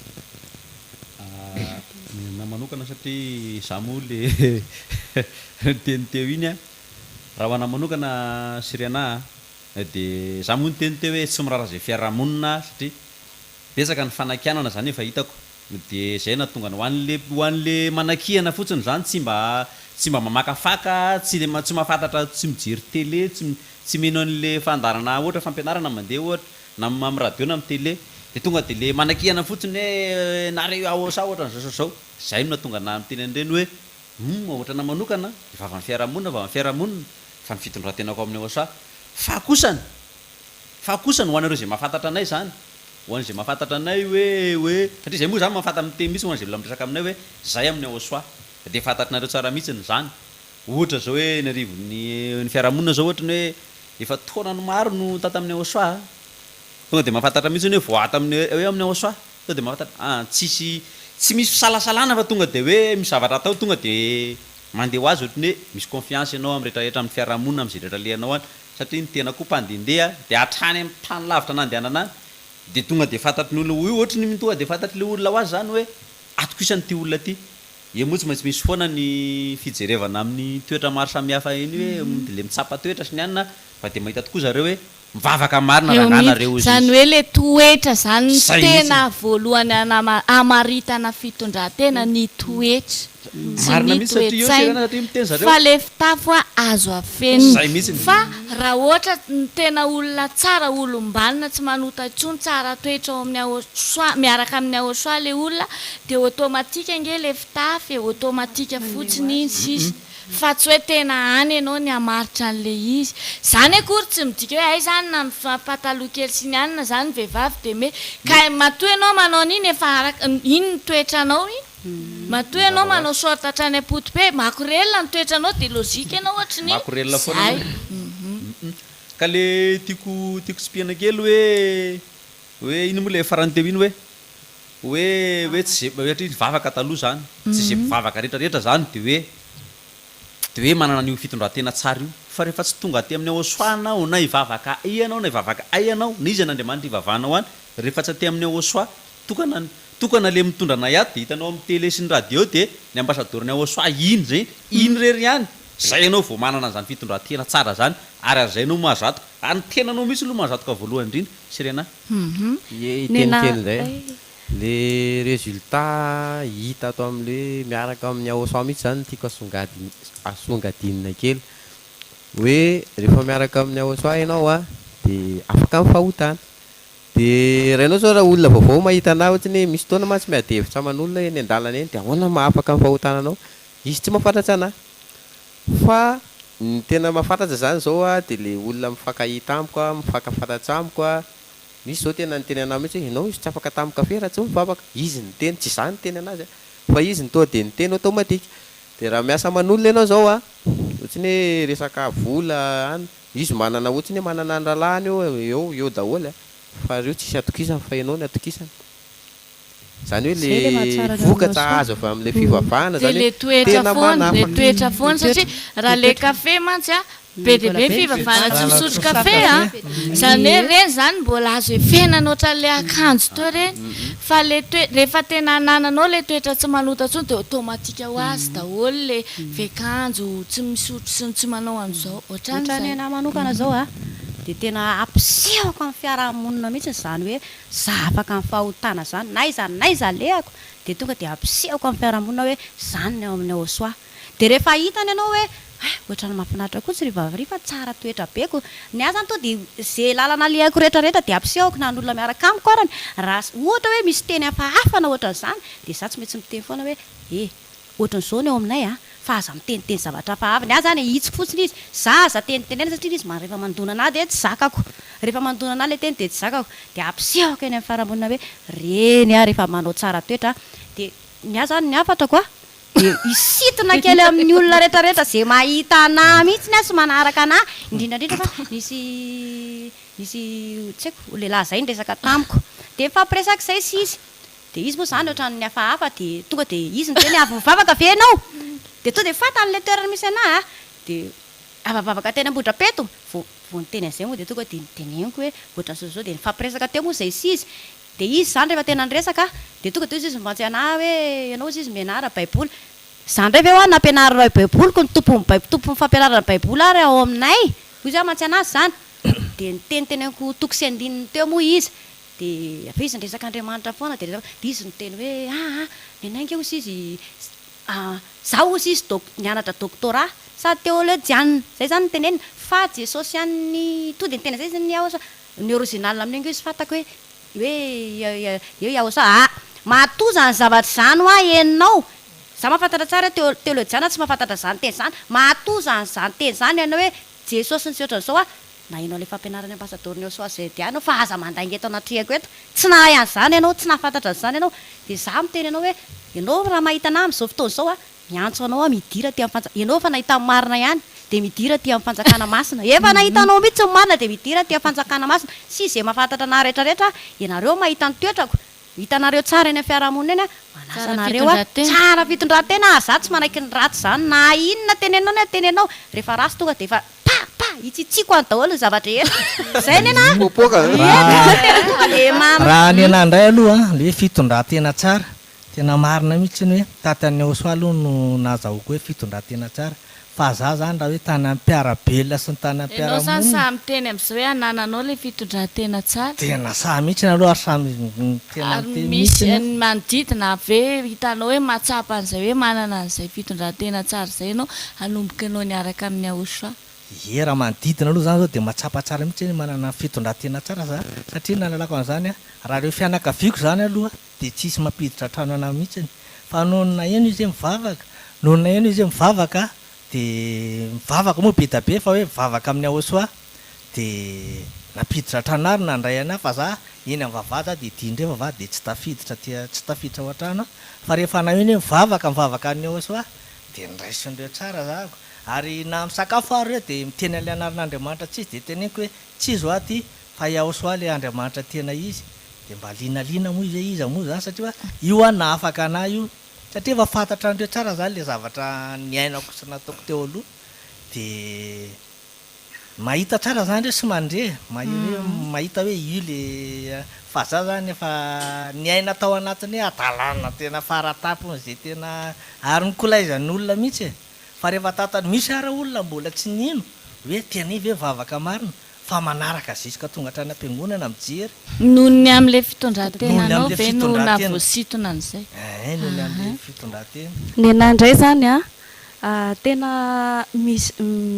manokana satria za moa le teny teo iny a raha hoana manokana siriana dia za moa ny teny teo hoe tsy mirara zay fiarahamonina satria betsaka ny fanakianana zany efa hitako dia zay na tonga hoan'le manakiana fotsiny zany tsy mba mamakafaka tsy mahafantatra tsy mijery télé tsy mino an'le fandarana ohatra fampianarana mandeha ohatra na amin'ny radio na amin'ny télé dia tonga dia le manakiana fotsiny hoe nareo ahosa ohatra zao zay no natonga na amin'ny teny an'ireny hoe ohatrana manokana de vavany fiarahamonina vavany fiarahamonina fa ny fitondrantenako amin'ny osa fa kosany ho anareo zay mahafantatra anay zany ho an'zay mahafantatra anay hoe satria zay moa zany mahafantatra amin'ny teny mihitsy ho an'zay mbola miresaka aminay hoe zay amin'ny osa de fantatrinareo tsara mihitsy zany ohatra zao hoe ny arivony fiarahamonina zao ohatra ny hoe efa taonany maro no tata amin'ny osa tonga de mahafantatra mihitsy hoe voata amin'ny hoe amin'ny osa tonga de mahafantatra tsy misy fisalasalana fa tonga de hoe misy zavatra atao tonga de mandeha ho azy ohatry hoe misy confiance ianao amin'ny rehetrarehetra amin'ny fiarahamonina amin'ny zay rehetra lehanao any satria ny tena koa mpandehandeha de hatrany amin'ny tany lavitra nandehanana any de tonga de fantatry ny olona io ohatry ny tonga de fantatry le olona ho azy zany hoe atokisany ty olona ty e moa tsy maintsy misy foana ny fijerevana amin'ny toetra maro samihafa iny hoe le mitsapa toetra sy ny anina fa de mahita tokoa zareo hoe mivavaka marina ranganareo zany hoe le toetra zany tena voalohany amaritana fitondratena ny toetra marina mihitsy satria eo sirana satria miteny zareo fa le fitafo azo afeniny fa raha ohatra ny tena olona tsara olombanina tsy manota intsony tsara toetra ao amin'ny aosoa miaraka amin'ny aosoa le olona de automatika nge le fitafy automatika fotsiny iny sisy fa tsy hoe tena any ianao ny amaritra an'le izy zany akory tsy midika hoe ay zany na pataloha kely sy ny anina zany vehivavy de me ka matoa ianao manao an'iny efa araka iny ny toetranao iny matoa ianao manao short hatrany apoto be makorelona ny toetranao de lozika ianao ohatrany makorelona foana ka le tiako sipiana kely hoe iny moa le farany teo iny hoe tsy zay vavaka taloha zany tsy zay mpivavaka rehetrarehetra zany de hoe manana an'io fitondratena tsara io fa rehefa tsy tonga aty amin'ny aosoanao na ivavaka ianao na ivavaka ianao na izy an'andriamanitra ivavanao any rehefa tsy aty amin'ny aosoa tokana le mitondra nay aty de hitanao amin'ny télé sy ny radio de ny ambassadeur-ny aosoa iny zay iny rery ihany zay ianao vao manana an'izany fitondratena tsara zany ary azay ianao mahazatoka any tenanao mihitsy aloha mahazatoka voalohany indrindra sirena iteniteny zay le résultat hita ato amin'le miaraka amin'ny aosoa mihitsy zany tiako asongadinina kely hoe rehefa miaraka amin'ny aosoa ianao de afaka mifahotana de rainao zao raha olona vaovao mahita anao ohatrany hoe misy taona ma tsy miadevitra aman'olona eny an-dalana eny de ahoana mahafaka mifahotana anao izy tsy mahafantatra anahy fa ny tena mahafantatra zany zao de le olona mifankahita amiko mifankafantatra amiko misy zao tena nyteny anao mihitsy hoe ianao izy tsy afaka tamin'ny kafe raha tsy mivavaka izy ny teny tsy zany teny anazy fa izy ny to de ny teny automatika de raha miasa aman'olona ianao zao ohatrany hoe resaka vola any izy manana ohatrany hoe manana ny ralahany eo daholy fa reo tsisy atokisany fa ianao ny atokisany zany hoe le vokatra azo avy amin'le fivavahana zany le toetra foana satria raha le kafe mantsy be de be fivavahana tsy misotro kafe zany hoe reny zany mbola azo efenana ohatran'le akanjo teo reny fa le rehefa tena anananao le toetra tsy manota ntsony de automatika ho azy daholo le fekanjo tsy misotro sy tsy manao an'izao ohatrany ana manokana zao de tena ampisehako amin'ny fiarahamonina mihitsy zany hoe za afaka amin'ny fahotana zany na iza lehako de tonga de ampisehako amin'ny fiarahamonina hoe zany ny ao amin'ny aosoa de rehefa hitany ianao hoe ohatrany mahafinaritra koa tsy rivavary fa tsara toetra beko ny azy zany to de zay lalana liako rehetrarehetra de ampisehako na n'olona miaraka amiko arany raha ohatra hoe misy teny hafahafa na ohatran'izany de za tsy maintsy miteny foana hoe ohatran'izao ny ao aminay fa aza miteniteny zavatra hafahafa ny azy zany hitsy fotsiny izy za tenitenena satria izy rehefa mandona anahy de tsy zakako rehefa mandona anahy le teny de tsy zakako de ampisehako eny amin'ny fiarahamonina hoe reny rehefa manao tsara toetra de ny azy zany ny hafatrako de isitina kely amin'ny olona rehetrarehetra zay mahita anahy mihitsy ny sy manaraka anahy indrindrandrindra fa nisy tsy haiko lehilahy zay nyresaka tamiko de mifampiresaka zay sy izy de izy moa zany ohatran'ny hafahafa de tonga de izy ny teny avy mivavaka ve anao de to de fantan'le toerana misy anahy de avavavaka teny ambodrapeto vo nyteny an'izay moa de tonga de niteneniko hoe ohatran'zao de nifampiresaka teo moa zay sy izy de izy zany rehefa tena nyresaka de tonga de izy mantsy anahy hoe ianao izy mianara baiboly zany ndray ve ho nampianarana baiboliko ny tompo fampianarana baiboly ary ao aminay izy mantsy anazy zany de niteniteneniko toko sy andininy teo moa izy de afa izy nresaka andriamanitra foana de izy niteny hoe nenainga osy izy zaho osy izy nianatra doctorat sa théologiane zay zany niteneny fa jesosy any to de nitena zay izy ny aosa ny original amin'ingo izy fantako hoe eo iaosa matoa zany zavatra zany ho eninao za mahafantatra tsara teolojiana tsy mahafantatra zany teny zany mahato zany teny zany ianao hoe jesosy ny sy ohatran'izao a na inao le fampianarany ambasadoriny eo soa zay dianao fa aza mandainga eto anatrehako eto tsy nahay an'izany ianao tsy nahafantatra zany ianao dia za miteny ianao hoe ianao raha mahita ana amin'izao fotoana izao a miantso anao a midira ty amin'ny ianao fa nahita amin'ny marina ihany dia midira ty amin'ny fanjakana masina efa nahitanao mihitsy ny marina dia midira ty amin'ny fanjakana masina sy izay mahafantatra ana rehetrarehetra ianareo mahita ny toetrako hitanareo tsara eny amin'ny fiarahamonina eny a manasa anareo a tsara fitondran-tena za tsy manaiky ny ratsy zany na inona tenenao ny tenenao rehefa rasy tonga dia efa itsitsiko any daholo ny zavatra etra zay ny ana raha ny ana indray aloha le fitondran-tena tsara tena marina mihitsy ny hoe tatany aoso aloha no nazahoako hoe fitondran-tena tsara fa za zany raha hoe tany ampiarabelona sy ny tany ianao zany samy teny amin'izao hoe anananao le fitondran-tena tsara tena samy mihitsy aloha ary samy tena misy manodidina ave hitanao hoe matsapa an'izay hoe manana an'izay fitondran-tena tsara zay ianao hanomboka anao niaraka amin'ny ahosoa ye raha manodidina aloha zany zao dia matsapa tsara mihitsy manana fitondran-tena tsara za satria nalalako an'izany a raha reo fianakaviako zany aloha dia tsisy mampiditra trano ana mihitsiny fa nonona eno izy mivavaka nonona eno izy mivavaka dia mivavaka moa be da be fa hoe mivavaka amin'ny ahosoa dia napiditra tranary nandray ana fa za eny amin'ny vavata dia dindreva va dia tsy tafiditra ao an-trano fa rehefa na eny mivavaka amin'ny ahosoa dia ndraisindreo tsara zako ary na amin'ny sakafo ary hoe dia miteny an'ilay anarin'Andriamanitra tsy izy dia teneniko hoe tsy izy ho aty fa iahosoa ilay Andriamanitra tena izy dia mba linaliana moa izy iza moa zany satria io a na afaka ana io satria efa fantatra andreo tsara zany le zavatra niainako sy nataoko teo aloha dia mahita tsara zany reo sy mandre mahita hoe io le fa za zany efa niaina tao anatiny hoe adalana tena faratapony zay tena ary nikolaizan'ny olona mihitsy fa rehefa tatany misy ara olona mbola tsy nino hoe tianivy hoe vavaka marina fa manaraka ziska tonga hatrany am-piangonana mijery nony amin'le fitondran-tenanao ve no navoasitona an'izay nony amin'le fitondran-tena ny ana indray zany a tena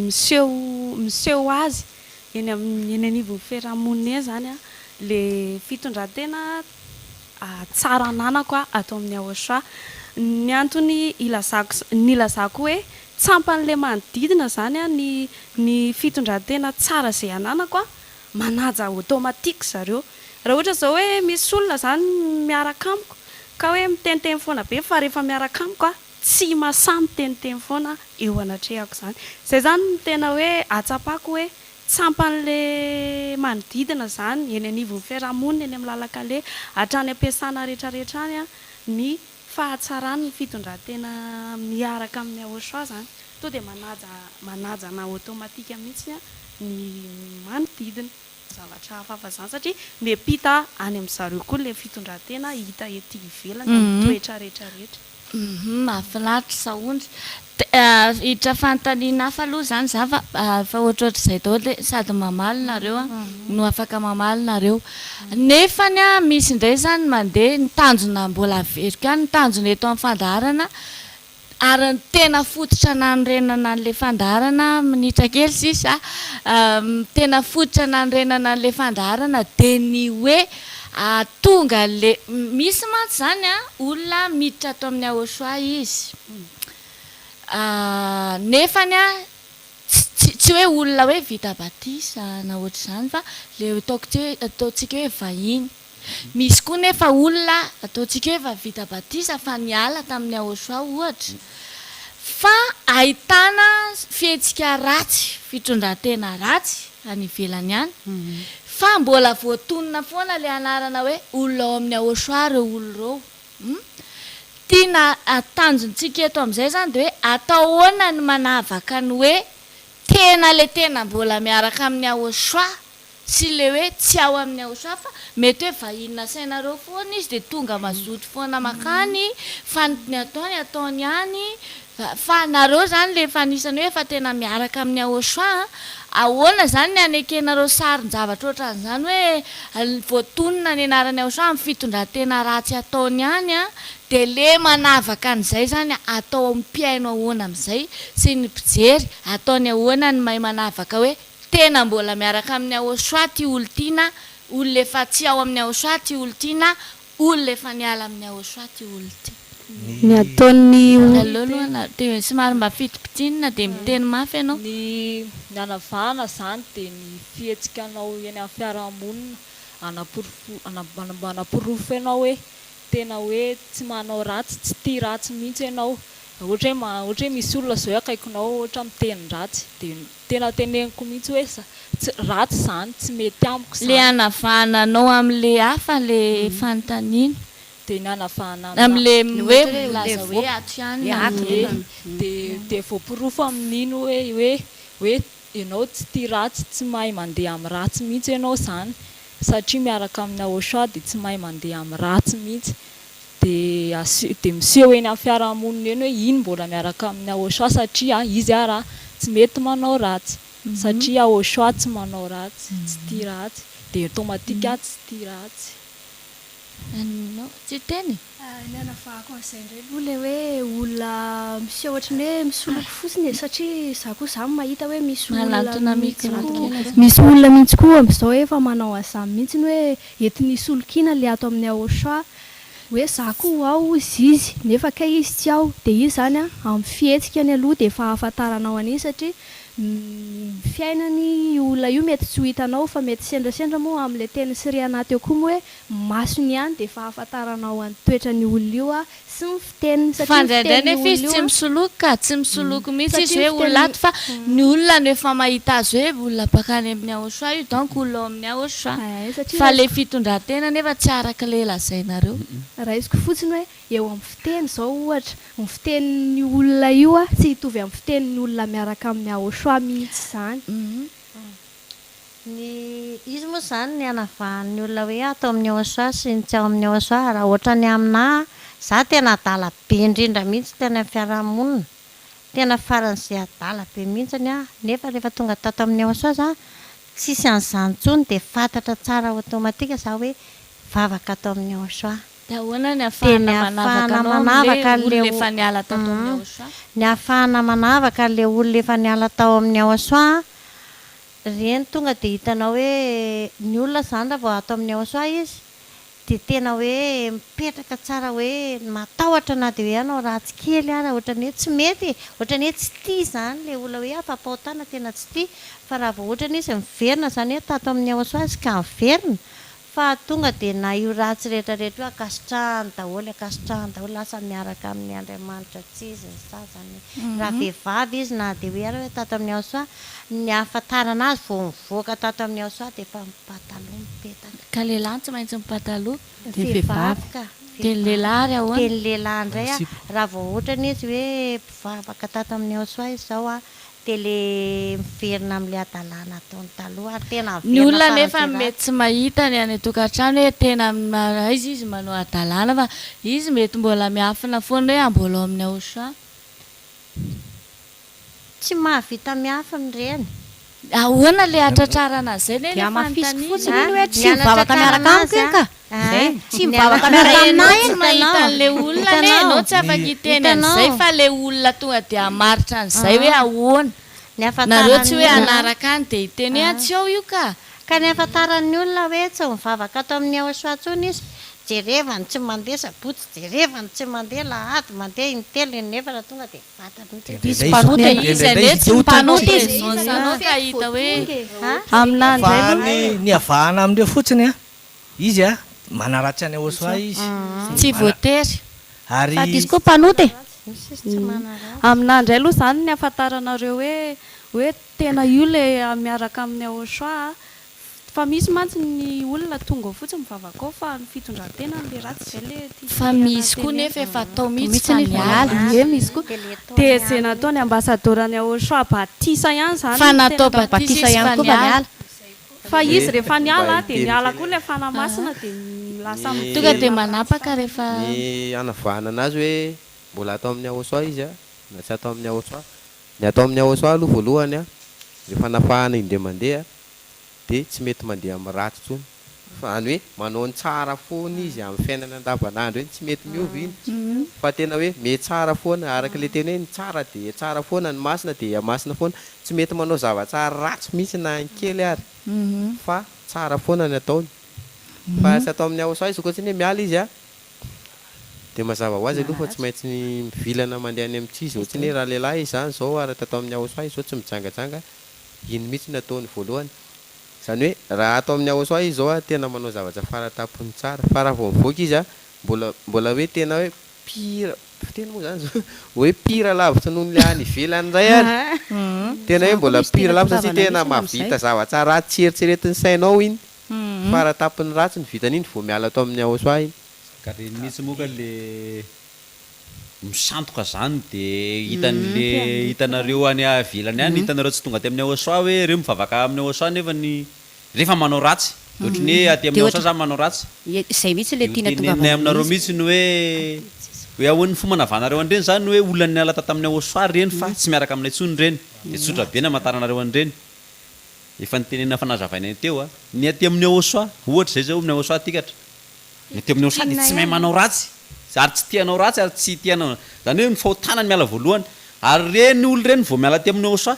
miseho azy eny anivon'ny fiarahamonina eny zany a le fitondran-tena tsara ananako a atao amin'ny ahosoa ny antony nilazako hoe tsampan'le manodidina zany a ny fitondran-tena tsara zay ananako a manaja automatique zareo raha ohatra zao hoe misy olona zany miaraka amiko ka hoe miteniteny foana be fa rehefa miaraka amiko a tsy mahasahy miteniteny foana eo anatrehako zany zay zany tena hoe atsapako hoe tsampan'le manodidina zany eny anivon'ny fiarahamonina eny amin'ny lalakale hatrany ampiasana rehetrarehetra any a ny fahatsarany ny fitondran-tena miaraka amin'ny ahosoa zany to dia manaja na automatika mihitsy a ny manodidina zavatra hafahafa zany satria miampita any amin'ny zareo koa le fitondran-tena hita ety ivelany amin'ny toetra rehetrarehetra mahafinaritra saondry hiditra fanontaniana hafa aloha zany za fa ohatrohatra izay daholo sady mamaly nareo no afaka mamaly nareo nefany a misy indray zany mandeha ny tanjona mbola averika ny tanjona eto amin'ny fandaharana ary ny tena fototra nanorenana an'le fandaharana minitra kely sisa tena fototra nanorenana an'le fandaharana dia ny hoe tonga le misy mantsy zany a olona miditra ato amin'ny ahosoa izy nefany a tsy hoe olona hoe vita batisa na ohatra zany fa le ataontsika hoe vahiny misy koa nefa olona ataontsika hoe efa vita batisa fa niala tamin'ny ahosoa ohatra fa ahitana fihetsika ratsy fitondran-tena ratsy any ivelany any fa mbola voatonona foana le anarana hoe olona ao amin'ny ahosoa reo olona reo tiana atanjontsika eto amin'izay zany dia hoe atao hoana ny manavaka ny hoe tena le tena mbola miaraka amin'ny ahosoa sy le hoe tsy ao amin'ny ahosoa fa mety hoe vahinona sainareo foana izy dia tonga mazoto foana makany fa ny ataony any fa nareo zany le efa anisany hoe efa tena miaraka amin'ny ahosoa ahoana zany ny anekenareo sarin-javatra ohatran'izany hoe voatonona ny anarany ahosoa amin'ny fitondran-tena ratsy ataony any a dia le manavaka an'izay zany atao ampiaino ahoana amin'izay sy ny mpijery ataony ahoana ny mahay manavaka hoe tena mbola miaraka amin'ny ahosoa ty olo-tiana olona efa tsy ao amin'ny ahosoa ty olo-tiana olona efa niala amin'ny ahosoa ty olo-ty ny ataony aloha dia somary mba fitipitsinina dia miteny mafy ianao. Ny anavahana zany dia ny fihetsikanao eny amin'ny fiarahamonina anaporofo ianao hoe tena hoe tsy manao ratsy, tsy tia ratsy mihitsy ianao. Ohatra hoe misy olona zao akaikinao ohatra miteny ratsy dia tena teneniko mihitsy hoe ratsy zany, tsy mety amiko zany. Le anavahana anao amin'le hafa le fanontaniana. Dia ny anavahana amin'le hoe milaza hoe ato ihany dia voaporofo amin'iny hoe ianao tsy tia ratsy, tsy mahay mandeha amin'ny ratsy mihitsy ianao zany, satria miaraka amin'ny ahosoa dia tsy mahay mandeha amin'ny ratsy mihitsy. Dia miseho eny amin'ny fiarahamonina eny hoe iny mbola miaraka amin'ny ahosoa satria izy raha tsy mety manao ratsy, satria ahosoa tsy manao ratsy, tsy tia ratsy, dia automatika tsy tia ratsy. Tsy teny ny anavahako an'izay indray aloha le hoe olona misy ohatrany hoe misoloky fotsiny satria za koa zany mahita hoe misy olona mihitsy koa amin'izao efa manao an'izany mihitsy hoe entiny solokiana le ato amin'ny ahosoa hoe za koa ao izy nefa kay izy tsy ao dia izy zany amin'ny fihetsika ny aloha dia efa ahafantaranao an'iny satria fiainany olona io mety tsy ho hitanao fa mety sendrasendra moa amin'ilay teny siriana teo koa moa hoe masony ihany dia efa ahafantaranao any toetrany olona io sy ny fiteniny fa ndraindray nefa izy tsy misoloky ka tsy misoloky mihitsy izy hoe olona ato fa ny olona no efa mahita azy hoe olona bakany amin'ny ahosoa io donc olona amin'ny ahosoa fa le fitondran-tena nefa tsy araka le lazainareo. Raha iziko fotsiny hoe eo amin'ny fiteny zao ohatra ny fitenin'ny olona io tsy hitovy amin'ny fitenin'ny olona miaraka amin'ny ahosoa mihitsy zany. Izy moa zany ny anavahan'ny olona hoe atao amin'ny ahosoa sy ny tsy ao amin'ny ahosoa raha ohatra ny aminahy za tena adala be indrindra mihitsy tena fiarahamonina, tena faran'izay adala be mihitsy nefa rehefa tonga tato amin'ny ahosoa za tsisy an'izany intsony dia fantatra tsara automatika za hoe vavaka atao amin'ny ahosoa. Ahoana ny ahafahana manavaka le olona efa niala tao amin'ny ahosoa? Ny ahafahana manavaka le olona efa niala tao amin'ny ahosoa reny tonga dia hitanao hoe ny olona zany raha vao atao amin'ny ahosoa izy dia tena hoe mipetraka tsara hoe matahotra na dia hoe anao ratsy kely ara ohatrany hoe tsy mety, ohatrany hoe tsy tia zany le olona hoe afa-paotana tena tsy tia, fa raha vao ohatrany izy miverina zany hoe tato amin'ny ahosoa izy ka miverina fa tonga dia na io ratsy rehetrarehetra io akasitrahany daholo lasa miaraka amin'ny Andriamanitra tsy izy ny sasany. Raha vehivavy izy na dia hoe ara hoe tato amin'ny ahosoa ny ahafantarana azy vao mivoaka tato amin'ny ahosoa dia efa mipataloha mipetaka. Ka lehilahy tsy maintsy mipataloha? Vehivavy ka. Dia ny lehilahy ary ahoana? Dia ny lehilahy indray raha vao ohatrany izy hoe mpivavaka tato amin'ny ahosoa izy zao dia le miverina amin'ilay adalana ataony taloha tena ny olona nefa mety tsy mahita ny any tokantrano hoe tena izy manao adalana fa izy mety mbola miafina foana hoe mbola amin'ny ahosoa. Tsy mahavita miafina ireny. Ahoana le atratrarana zay le mafisy fotsiny iny hoe tsy mivavaka miaraka amiko iny ka tsy mivavaka miaraka aminahy iny mahita an'le olona ne anao tsy afaka hiteny an'izay fa le olona tonga dia hamaritra an'izay hoe ahoana nareo tsy hoe anaraka any dia hiteny tsy ao io ka ny ahafantaran'ny olona hoe tsy mivavaka atao amin'ny ahosoa intsony izy jerevany tsy mandeha sabotsy jerevany tsy mandeha lahady mandeha intelo nefa raha tonga dia vatany izy ane tsy mpanota izy sanao ka hita hoe amin'andray ny avahana amin'ireo fotsiny izy manaratsy any ahosoa izy tsy voatery ary izy koa mpanota amin'andray aloha zany ny ahafantaranareo hoe tena io le miaraka amin'ny ahosoa fa misy mantsy ny olona tonga fotsiny mivavaka ao fa ny fitondran-tena le ratsy zay le fa misy koa nefa efa atao mihitsy fa miala misy koa dia izay nataony ambasadorany ahosoa Batisa ihany zany fa natao Batisa ihany koa miala fa izy rehefa niala dia miala koa le fanamasina dia lasa tonga dia manapaka rehefa ny anavahana anazy hoe mbola atao amin'ny ahosoa izy na tsy atao amin'ny ahosoa ny atao amin'ny ahosoa aloha voalohany rehefa nafahana indray mandeha dia tsy mety mandeha amin'ny ratsy intsony fa any hoe manao ny tsara foana izy amin'ny fiainana andavanandro eny tsy mety miovy iny fa tena hoe me tsara foana araka le tena hoe ny tsara dia tsara foana ny masina dia masina foana tsy mety manao zava-tsara ratsy mihitsy na ny kely ary fa tsara foana ny ataony fa tsy atao amin'ny ahosoa izy koa tsy hoe miala izy dia mazava ho azy aloha fa tsy maintsy mivilana mandeha any amin'ny tsizy ohatsy ny raha lehilahy izany zao araka atao amin'ny aosoa izy zao tsy mijangajanga iny mihitsy ny ataony voalohany izany hoe raha atao amin'ny aosoa izy zao tena manao zavatra faratapony tsara fa raha vao mivoaka izy mbola hoe tena hoe pira tena moa zany zao hoe pira lavitra noho ny any ivelany indray ary tena hoe mbola pira lavitra satria tena mahavita zavatra ratsy tsy eritreretin'ny sainao iny faratapony ratsy ny vitan'iny vao miala atao amin'ny aosoa iny ka reny mihitsy moka le misantoka zany dia hitanareo any avilany any hitanareo tsy tonga ty amin'ny aosoa hoe reo mivavaka amin'ny aosoa nefa ny rehefa manao ratsy ohatry ny hoe aty amin'ny aosoa zany manao ratsy zay mihitsy le tiana tonga ny aminareo mihitsy ny hoe ahoan'ny fomanavanareo an'ireny zany hoe olona ny ala tata amin'ny aosoa reny fa tsy miaraka aminay tsony reny dia tsotra be na mataranareo an'ireny efa nitenena fanazavaina teo ny aty amin'ny aosoa ohatra zay zao amin'ny aosoa tikatra ny aty amin'ny aosoa dia tsy mahay manao ratsy ary tsy tianao ratsy ary tsy tianao zany hoe mifahotanany miala voalohany ary reny olo reny vao miala aty amin'ny aosoa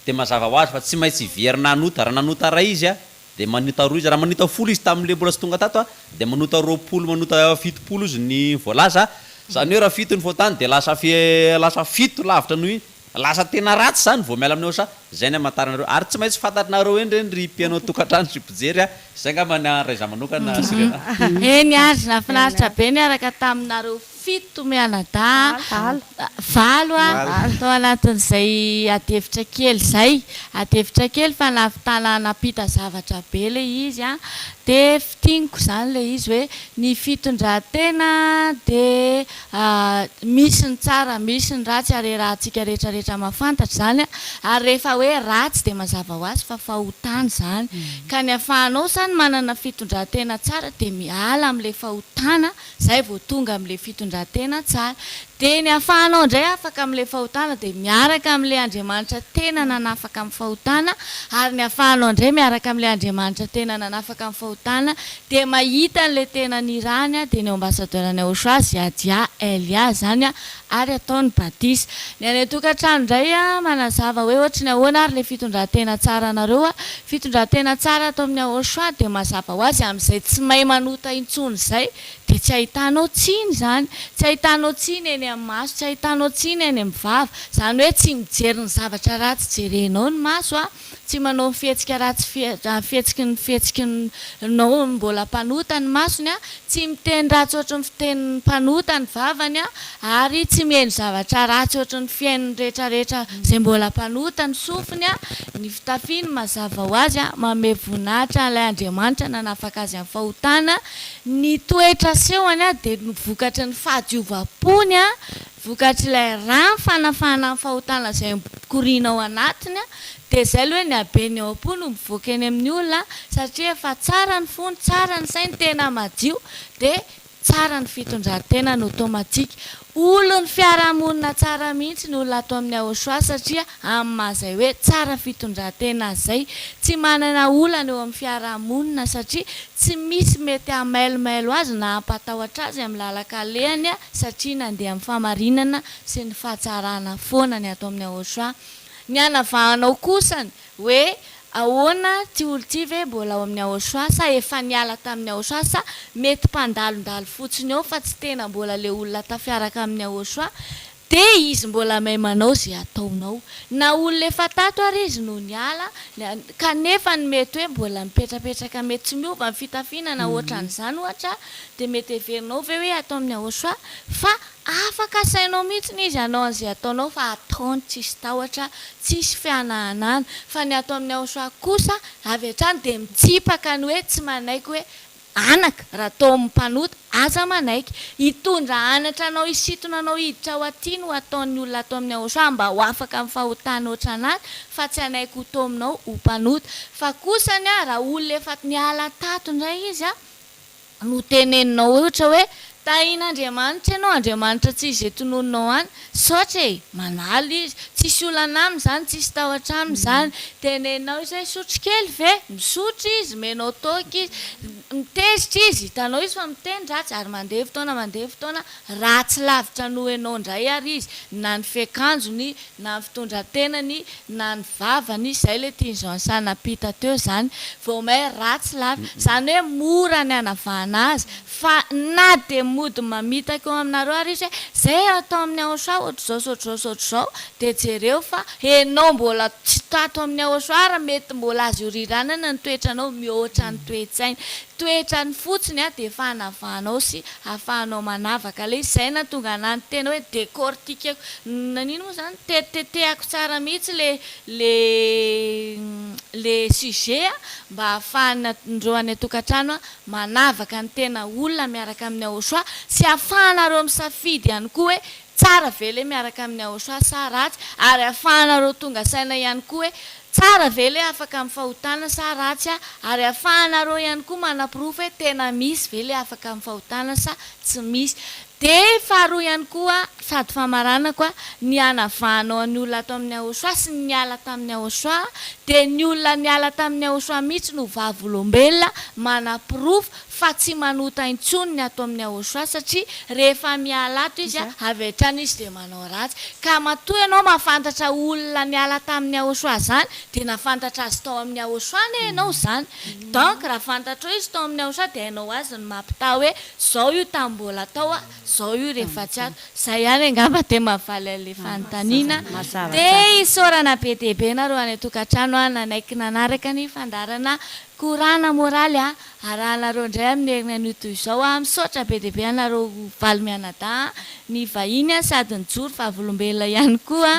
dia mazava ho azy fa tsy maintsy very nanota raha nanota ray izy dia manota roa izy raha manota folo izy tamin'le mbola sy tonga tato dia manota roapolo manota fitopolo izy ny voalaza zany hoe raha fito ny voatany dia lasa fito lavitra noho iny lasa tena ratsy zany vao miala amin'ny aosoa zay ny amataranareo ary tsy maintsy fantarinareo eny reny ry mpianao tokantrano sy pijery zay ngamba ny raiza manokana sirena eny azy nafinaritra be ny araka taminareo fito mianada valo tao anatin'izay adevitra kely zay adevitra kely fa navitana napita zavatra be le izy dia fitiniko zany le izy hoe ny fitondratena dia misy ny tsara misy ny ratsy ary rahantsika rehetrarehetra mafantatra zany ary rehefa hoe ratsy dia mazava ho azy fa fahotana zany ka ny afahanao zany manana fitondratena tsara dia miala amin'le fahotana zay vao tonga amin'le fitondratena tsara dia ny afahanao indray afaka amin'le fahotana dia miaraka amin'le Andriamanitra tena nanafaka amin'ny fahotana ary ny afahanao indray miaraka amin'le Andriamanitra tena nanafaka amin'ny fahotana dia mahita n'le tena nirany dia ny ambasadeurany aosoa Ziadia Elia zany ary ataony batisa ny any tokantrano indray manazava hoe ohatry ny ahoana ary le fitondratena tsara anareo fitondratena tsara atao amin'ny aosoa dia mazava ho azy amin'izay tsy mahay manota intsony izay dia tsy ahitanao tsiny zany tsy ahitanao tsiny eny amin'ny maso tsy ahitanao tsiny eny amin'ny vava zany hoe tsy mijery ny zavatra ratsy jerenao ny maso tsy manao fihetsika ratsy fihetsikinao mbola mpanota ny masony tsy miteny ratsy ohatry ny fitenin'ny mpanota ny vavany ary tsy mihaino zavatra ratsy ohatry ny fiainony rehetrarehetra zay mbola mpanota ny sofiny ny fitafiany mazava ho azy manome voninahitra ilay Andriamanitra nanafaka azy amin'ny fahotana ny toetra sehoany dia vokatry ny fahadiovapony vokatry ilay rano fanafana amin'ny fahotana izay korinao anatiny dia izay aloha ny habeny ao am-po no mivoaka eny amin'ny olona satria efa tsara ny fony tsara ny sainy tena madio dia tsara ny fitondratena no automatika olo ny fiarahamonina tsara mihitsy ny olona atao amin'ny aosoa satria amin'ny mahazay hoe tsara fitondratena zay tsy manana olana eo amin'ny fiarahamonina satria tsy misy mety hamailomailo azy na hampatahotra azy amin'ny lalan-kalehany satria nandeha amin'ny famarinana sy ny fahatsarana foana ny atao amin'ny aosoa ny anavahanao kosany hoe ahoana ty olo ty ve mbola ao amin'ny aosoa sa efa niala tamin'ny aosoa sa mety mpandalondalo fotsiny ao fa tsy tena mbola le olona tafiaraka amin'ny aosoa dia izy mbola mahay manao zay ataonao na olona efa tato ary izy no niala kanefa ny mety hoe mbola mipetrapetraka mety tsy miova ny fitafiana ohatran'izany ohatra dia mety heverinao ve hoe atao amin'ny aosoa fa afaka sainao mihitsy izy anao an'izay ataonao fa ataony tsisy tahotra tsisy fianahanana fa ny atao amin'ny aosoa kosa avy hatrany dia mitsipaka ny hoe tsy manaiky hoe anaka raha tao mpanota aza manaiky hitondra anatra anao isitona anao hiditra ao aty no ataon'ny olona atao amin'ny aosoa mba ho afaka amin'ny fahotana oatra anazy fa tsy anaiky ho tominao ho mpanota fa kosany raha olona efa niala tato indray izy no teneninao ohatra hoe tahin'Andriamanitra ianao Andriamanitra tsy izay tononinao any saotra manaly izy tsisy olana aminy zany tsisy tahotra aminy zany teneninao izy hoe sotro kely ve misotro izy menao toky izy mitezitra izy hitanao izy fa miteny ratsy ary mandeha fotoana ratsy lavitra no ianao indray ary izy na ny fiakanjony na ny fitondrantenany na ny vavany izay le tian'izao ansanapita teo zany vao may ratsy lavitra zany hoe mora ny anavahana azy fa na de mody mamitaka eo aminareo ary izy hoe zay atao amin'ny aosoa ohatr'izao de jereo fa enao mbola tsy tato amin'ny aosoa raha mety mbola azy iriranana ny toetranao mihoatra ny toetsainy toetrany fotsiny a de efa hanavahanao sy ahafahanao manavaka le izay na tonga anany tena hoe décortiqueko nanino moa zany tetitetehako tsara mihitsy le sujet mba ahafahanandreo any atokantrano manavaka ny tena olona miaraka amin'ny aosoa sy ahafahanareo misafidy ihany koa hoe tsara vele miaraka amin'ny aosoa sa ratsy ary ahafahanareo tonga saina ihany koa hoe tsara vele afaka amin'ny fahotana sa ratsy ary ahafahanareo ihany koa manaprofo hoe tena misy vele afaka amin'ny fahotana sa tsy misy de faharoa ihany koa sady famarana koa ny anavahanao ny olona ato amin'ny aosoa sy ny ala tamin'ny aosoa de ny olona ny ala tamin'ny aosoa mihitsy no vavolombelona manaprofo fa tsy manota intsony ny ato amin'ny aosoa satria rehefa miala ato izy avy hatrany izy de manao ratsy ka matoa ianao mahafantatra olona ny ala tamin'ny aosoa zany de nafantatra azy tao amin'ny aosoa ny ianao zany donc raha fantatra izy tao amin'ny aosoa de hainao azy ny mampita hoe zao io tambola tao zao io rehefa tsy ato zay ihany angamba de mahavaly an'le fanontaniana de isaorana be dehibe nareo any atokantrano nanaiky nanaraka ny fandarana korana moraly arahanareo indray amin'ny herinan'ito izao misaotra be dehibe anareo valy mianadahy ny vahiny sady nijoro fahavolombelona ihany koa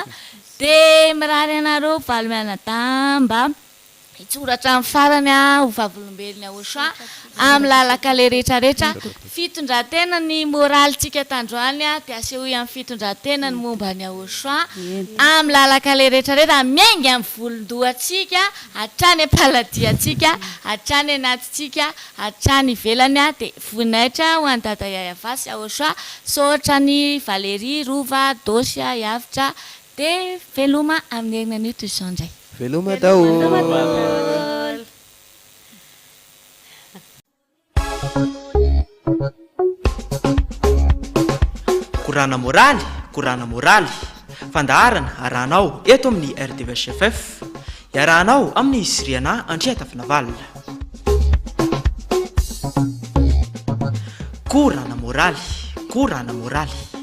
de mirary anareo valy mianadahy mba hitsoratra amin'ny farany ho vavolombelony aosoa amin'ny lalaka le rehetrarehetra fitondratena ny moralitsika tandroany de aseho amin'ny fitondratena ny momba ny aosoa amin'ny lalaka le rehetrarehetra miainga amin'ny volondohatsika hatrany am-paladiatsika hatrany anatitsika hatrany ivelany de voninahitra ho any dada Yayavasy aosoa sotra ny Valérie Rova Dosy Yavitra de veloma amin'ny herinan'ito izao indray veloma daholo korana moraly fandaharana arahanao eto amin'ny RDVHFF iarahanao amin'ny isiriana Andrea Tafinavalina korana moraly